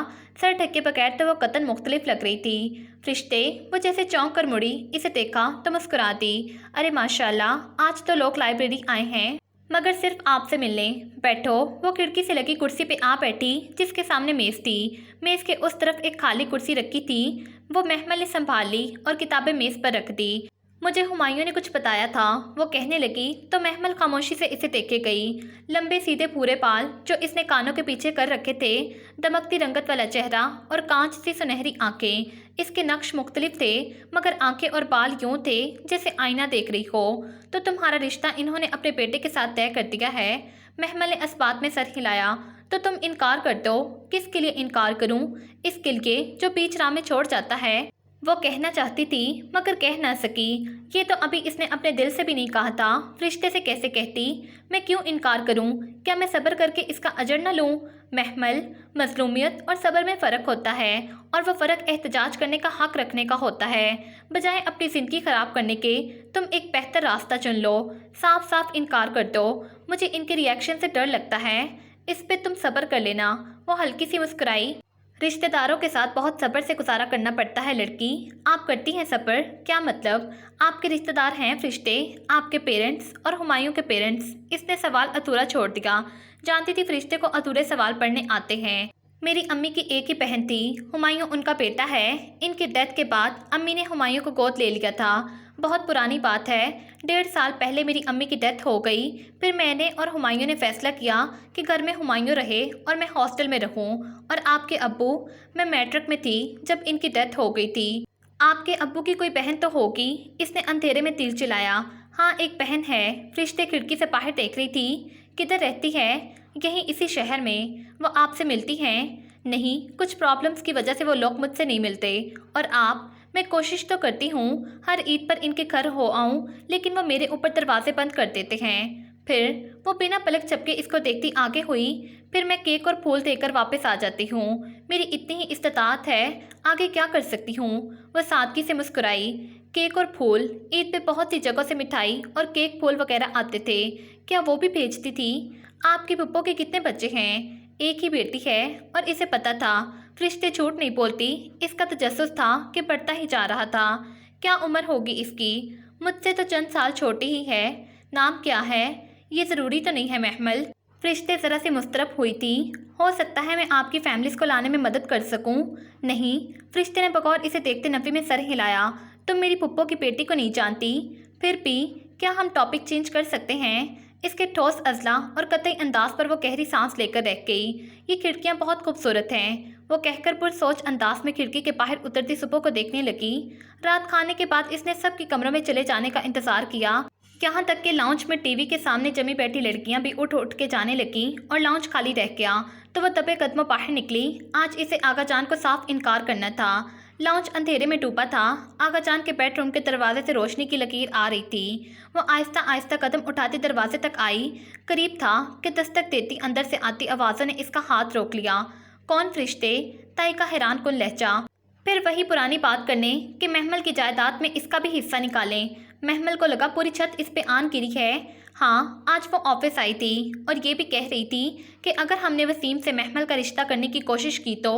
सर ढके बगैर तो वो कतन मुख्तलिफ लग रही थी। फरिश्ते वो जैसे चौंक कर मुड़ी, इसे देखा तो मुस्कुरा दी। अरे माशाल्लाह, आज तो लोग लाइब्रेरी आए हैं, मगर सिर्फ आपसे मिलने। बैठो। वो खिड़की से लगी कुर्सी पे आ बैठी, जिसके सामने मेज़ थी। मेज़ के उस तरफ एक खाली कुर्सी रखी थी। वो महमल ने संभाल ली और किताबें मेज़ पर रख दी। मुझे हुमायूं ने कुछ बताया था, वो कहने लगी तो महमल खामोशी से इसे देखे गई। लंबे सीधे पूरे बाल जो इसने कानों के पीछे कर रखे थे, दमकती रंगत वाला चेहरा और कांच सी सुनहरी आंखें। इसके नक्श मुख्तलिफ थे, मगर आंखें और बाल यूं थे जैसे आईना देख रही हो। तो तुम्हारा रिश्ता इन्होंने अपने बेटे के साथ तय कर दिया है? महमल ने इस्बात में सर हिलाया। तो तुम इनकार कर दो। किसके लिए इनकार करूं? इस किल के जो बीच राह में छोड़ जाता है। वो कहना चाहती थी मगर कह ना सकी। ये तो अभी इसने अपने दिल से भी नहीं कहा था, रिश्ते से कैसे कहती? मैं क्यों इनकार करूं? क्या मैं सब्र करके इसका अजर न लूं? महमल, मजलूमियत और सब्र में फ़र्क होता है, और वह फ़र्क एहतजाज करने का हक़ रखने का होता है। बजाय अपनी ज़िंदगी ख़राब करने के तुम एक बेहतर रास्ता चुन लो। साफ साफ इनकार कर दो। मुझे इनके रिएक्शन से डर लगता है। इस पे तुम सब्र कर लेना। वो हल्की सी मुस्कुराई। रिश्तेदारों के साथ बहुत सब्र से गुजारा करना पड़ता है लड़की। आप करती हैं सब्र? क्या मतलब? आपके रिश्तेदार हैं फरिश्ते, आपके पेरेंट्स और हुमायूं के पेरेंट्स। इसने सवाल अधूरा छोड़ दिया। जानती थी फरिश्ते को अधूरे सवाल पढ़ने आते हैं। मेरी अम्मी की एक ही बहन थी, हुमायूं उनका बेटा है। इनकी डेथ के बाद अम्मी ने हुमायूं को गोद ले लिया था। बहुत पुरानी बात है, 1.5 साल पहले मेरी अम्मी की डेथ हो गई। फिर मैंने और हुमायूं ने फैसला किया कि घर में हुमायूं रहे और मैं हॉस्टल में रहूं। और आपके अब्बू? मैं मैट्रिक में थी जब इनकी डेथ हो गई थी। आपके अब्बू की कोई बहन तो होगी? इसने अंधेरे में तीर चलाया। हाँ, एक बहन है। फरिश्ते खिड़की से बाहर देख रही थी। किधर रहती है? यहीं इसी शहर में। वो आपसे मिलती हैं? नहीं, कुछ प्रॉब्लम्स की वजह से वो लोग मुझसे नहीं मिलते। और आप? मैं कोशिश तो करती हूँ हर ईद पर इनके घर हो आऊँ, लेकिन वो मेरे ऊपर दरवाजे बंद कर देते हैं। फिर वो बिना पलक झपके इसको देखती आगे हुई। फिर मैं केक और फूल देकर वापस आ जाती हूँ। मेरी इतनी ही इस्तात है, आगे क्या कर सकती हूँ? वह सादगी से मुस्कुराई। केक और फूल? ईद पे बहुत सी जगहों से मिठाई और केक फूल वगैरह आते थे, क्या वो भी भेजती थी? आपकी पुप्पो के कितने बच्चे हैं? एक ही बेटी है, और इसे पता था। फरिश्ते झूठ नहीं बोलती। इसका तजस्सुस था कि बढ़ता ही जा रहा था। क्या उम्र होगी इसकी? मुझसे तो चंद साल छोटी ही है। नाम क्या है? ये ज़रूरी तो नहीं है महमल। फरिश्ते ज़रा सी मुस्तरब हुई थी। हो सकता है मैं आपकी फैमिलीज़ को लाने में मदद कर सकूं। नहीं, फरिश्ते ने बगौर इसे देखते नफ़ी में सर हिलाया। तुम मेरी पुप्पो की बेटी को नहीं जानती। फिर भी क्या हम टॉपिक चेंज कर सकते हैं? इसके ठोस अजला और कतई अंदाज पर वो गहरी सांस लेकर रह गई। ये खिड़कियाँ बहुत खूबसूरत हैं, वो कहकर पुरसोच अंदाज में खिड़की के बाहर उतरती सुबह को देखने लगी। रात खाने के बाद इसने सबके कमरों में चले जाने का इंतज़ार किया, यहाँ तक कि लाउंज में टीवी के सामने जमी बैठी लड़कियां भी उठ उठ के जाने लगीं और लाउंज खाली रह गया। तो वह दबे कदमों बाहर निकली। आज इसे आगा जान को साफ इनकार करना था। लाउंज अंधेरे में डूबा था। आगा जान के बेडरूम के दरवाजे से रोशनी की लकीर आ रही थी। वो आहिस्ता आहिस्ता कदम उठाती दरवाजे तक आई। करीब था कि दस्तक देती अंदर से आती आवाज़ों ने इसका हाथ रोक लिया। कौन फरिश्ते? ताई का हैरान कुन लहजा। फिर वही पुरानी बात करने कि महमल की जायदाद में इसका भी हिस्सा निकालें। महमल को लगा पूरी छत इस पे आन गिरी है। हाँ, आज वो ऑफिस आई थी और ये भी कह रही थी कि अगर हमने वसीम से महमल का रिश्ता करने की कोशिश की तो।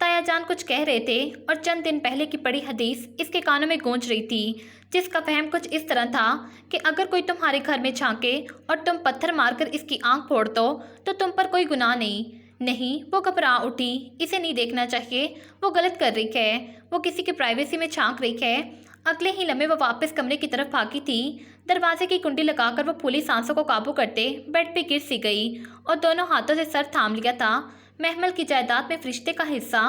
ताया जान कुछ कह रहे थे और चंद दिन पहले की पढ़ी हदीस इसके कानों में गूंज रही थी, जिसका फहम कुछ इस तरह था कि अगर कोई तुम्हारे घर में झांके और तुम पत्थर मारकर इसकी आंख फोड़ दो तो तुम पर कोई गुनाह नहीं। नहीं, वो घबरा उठी। इसे नहीं देखना चाहिए, वो गलत कर रही है। वो किसी की प्राइवेसी में झांक रही है। अगले ही लम्हे वो वापस कमरे की तरफ भागी थी। दरवाजे की कुंडी लगाकर वो फूली सांसों को काबू करते बेड पे गिर सी गई और दोनों हाथों से सर थाम लिया था। महमल की जायदाद में फरिश्ते का हिस्सा,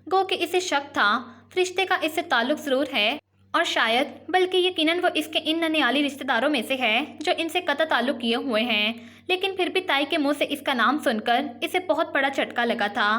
गो कि इसे शक था फरिश्ते का इससे ताल्लुक ज़रूर है, और शायद बल्कि यकीनन वो इसके इन ननियाली रिश्तेदारों में से है जो इनसे कतई ताल्लुक़ किए हुए हैं। लेकिन फिर भी ताई के मुंह से इसका नाम सुनकर इसे बहुत बड़ा झटका लगा था।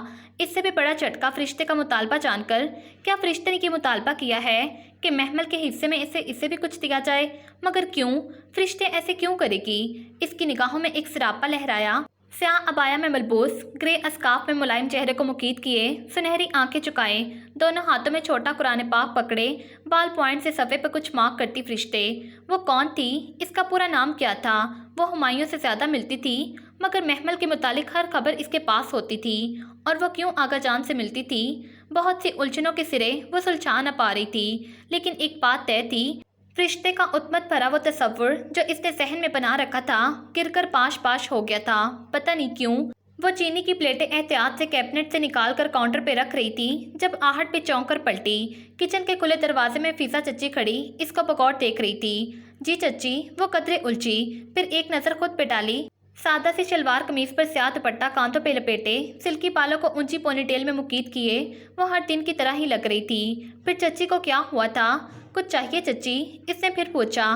इससे भी बड़ा झटका फरिश्ते का मुतालबा जानकर। क्या फरिश्ते ने ये मुतालबा किया है कि महमल के हिस्से में इसे भी कुछ दिया जाए? मगर क्यों? फरिश्ते ऐसे क्यों करेगी? इसकी निगाहों में एक सरापा लहराया। स्याह अबाया में मलबूस, ग्रे अस्काफ में मुलायम चेहरे को मुकीद किए, सुनहरी आंखें चुकाए, दोनों हाथों में छोटा कुरान पाक पकड़े, बाल पॉइंट से सफ़े पर कुछ मार्क करती फरिश्ते। वो कौन थी? इसका पूरा नाम क्या था? वो हुमायूं से ज़्यादा मिलती थी, मगर महमल के मुतालिक हर खबर इसके पास होती थी। और वो क्यों आगा जान से मिलती थी? बहुत सी उलझनों के सिरे वो सुलझा न पा रही थी, लेकिन एक बात तय थी, फरिश्ते का उत्मत भरा वो तस्वुर जो इसने जहन में बना रखा था गिरकर पाश पाश हो गया था। पता नहीं क्यों वो चीनी की प्लेटें एहतियात से कैबिनेट से निकाल कर काउंटर पे रख रही थी जब आहट पे चौंक कर पलटी। किचन के खुले दरवाजे में फीसा चच्ची खड़ी इसको बगौर देख रही थी। जी चच्ची, वो कदरे उलझी, फिर एक नज़र खुद पे डाली। सादा सी शलवार कमीज पर स्याह दुपट्टा कांधों पे लपेटे, सिल्की बालों को ऊंची पोनीटेल में मुकीद किए वो हर दिन की तरह ही लग रही थी। फिर चच्ची को क्या हुआ था? कुछ चाहिए चच्ची? इसने फिर पूछा।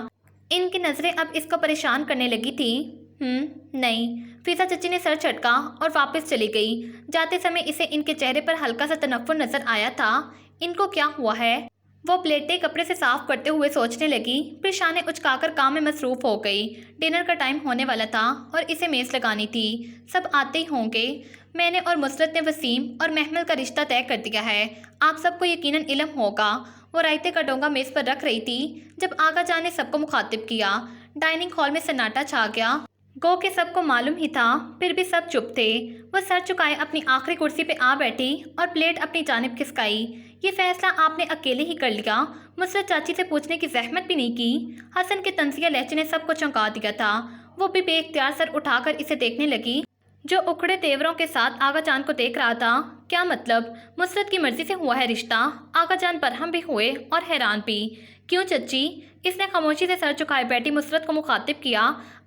इनकी नज़रें अब इसको परेशान करने लगी थी। नहीं। फीसा चच्ची ने सर झटका और वापस चली गई। जाते समय इसे इनके चेहरे पर हल्का सा तनफ्फुर नजर आया था। इनको क्या हुआ है? वो प्लेटें कपड़े से साफ करते हुए सोचने लगी, फिर शाने उचकाकर काम में मसरूफ़ हो गई। डिनर का टाइम होने वाला था और इसे मेज़ लगानी थी। सब आते ही होंगे। मैंने और मुसरत ने वसीम और महमल का रिश्ता तय कर दिया है। आप सबको यकीनन इल्म होगा। वो रायते का डोंगा मेज़ पर रख रही थी जब आगा जान ने सबको मुखातिब किया। डाइनिंग हॉल में सन्नाटा छा गया। गो के सबको मालूम ही था, फिर भी सब चुप थे। वो सर चुकाए अपनी आखिरी कुर्सी पे आ बैठी और प्लेट अपनी जानिब खिसकाई। ये फैसला आपने अकेले ही कर लिया? मुसरत चाची से पूछने की जहमत भी नहीं की? हसन के तंजिया लहजे ने सबको चौंका दिया था। वो भी बेख्तियार सर उठाकर इसे देखने लगी जो उखड़े तेवरों के साथ आगा जान को देख रहा था। क्या मतलब? मुसरत की मर्जी से हुआ है रिश्ता? आगा जान बरहम भी हुए और हैरान भी। क्यों चच्ची? इसने खामोशी से सर झुकाए बैठी मुसरत को मुखातिब किया।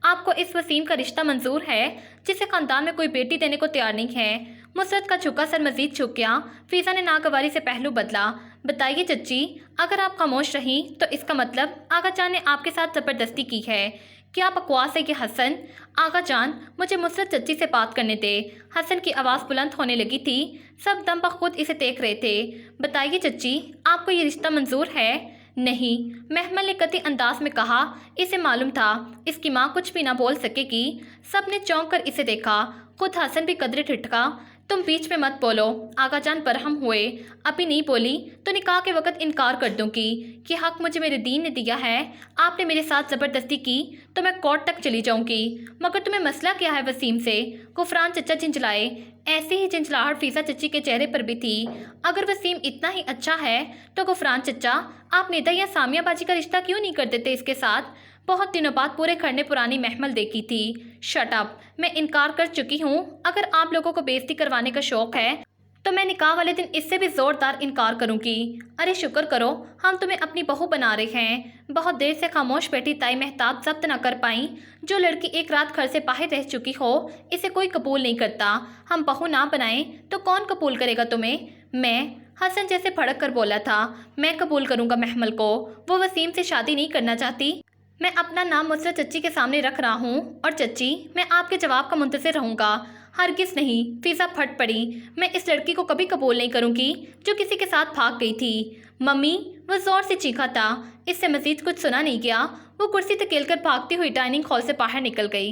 आपको इस वसीम का रिश्ता मंजूर है जिसे खानदान में कोई बेटी देने को तैयार नहीं है? मुसरत का झुका सर मजीद झुक गया। फीसा ने नागवारी से पहलू बदला। बताइए चच्ची, अगर आप खामोश रहीं तो इसका मतलब आगा जान ने आपके साथ ज़बरदस्ती की है। क्या बकवास है ये हसन? आगा जान, मुझे मुसरत चच्ची से बात करने दे। हसन की आवाज़ बुलंद होने लगी थी। सब दम बखुद इसे देख रहे थे। बताइए चच्ची, आपको ये रिश्ता मंजूर है? नहीं, महमल ने कतई अंदाज में कहा। इसे मालूम था इसकी माँ कुछ भी ना बोल सकेगी। सब ने चौंक कर इसे देखा। खुद हसन भी कदरे ठिठका। तुम बीच में मत बोलो। आगा जान बरहम हुए। अभी नहीं बोली तो निकाह के वक्त इनकार कर दूंगी। कि हक मुझे मेरे दीन ने दिया है। आपने मेरे साथ ज़बरदस्ती की तो मैं कोर्ट तक चली जाऊंगी। मगर तुम्हें मसला क्या है वसीम से? गुफरान चचा झिंझलाए। ऐसी ही झिंझलाहट फीसा चच्ची के चेहरे पर भी थी। अगर वसीम इतना ही अच्छा है तो गुफरान चचा, आप निदा या सामिया बाजी का रिश्ता क्यों नहीं कर देते इसके साथ? बहुत दिनों बाद पूरे घर ने पुरानी महमल देखी थी। शट अप, मैं इनकार कर चुकी हूँ। अगर आप लोगों को बेइज्जती करवाने का शौक है तो मैं निकाह वाले दिन इससे भी ज़ोरदार इनकार करूँगी। अरे शुक्र करो हम तुम्हें अपनी बहू बना रहे हैं। बहुत देर से खामोश बैठी ताई मेहताब जब्त न कर पाई। जो लड़की एक रात घर से बाहर रह चुकी हो इसे कोई कबूल नहीं करता। हम बहू ना बनाएं तो कौन कबूल करेगा तुम्हें? मैं। हसन जैसे भड़क कर बोला था। मैं कबूल करूँगा महमल को। वो वसीम से शादी नहीं करना चाहती। मैं अपना नाम मुसरत चच्ची के सामने रख रहा हूँ और चच्ची, मैं आपके जवाब का मुंतज़िर रहूँगा। हरगिज़ नहीं। फीसा फट पड़ी। मैं इस लड़की को कभी कबूल नहीं करूँगी जो किसी के साथ भाग गई थी। मम्मी, वो ज़ोर से चीखा था। इससे मज़ीद कुछ सुना नहीं गया। वो कुर्सी धकेलकर भागती हुई डाइनिंग हॉल से बाहर निकल गई।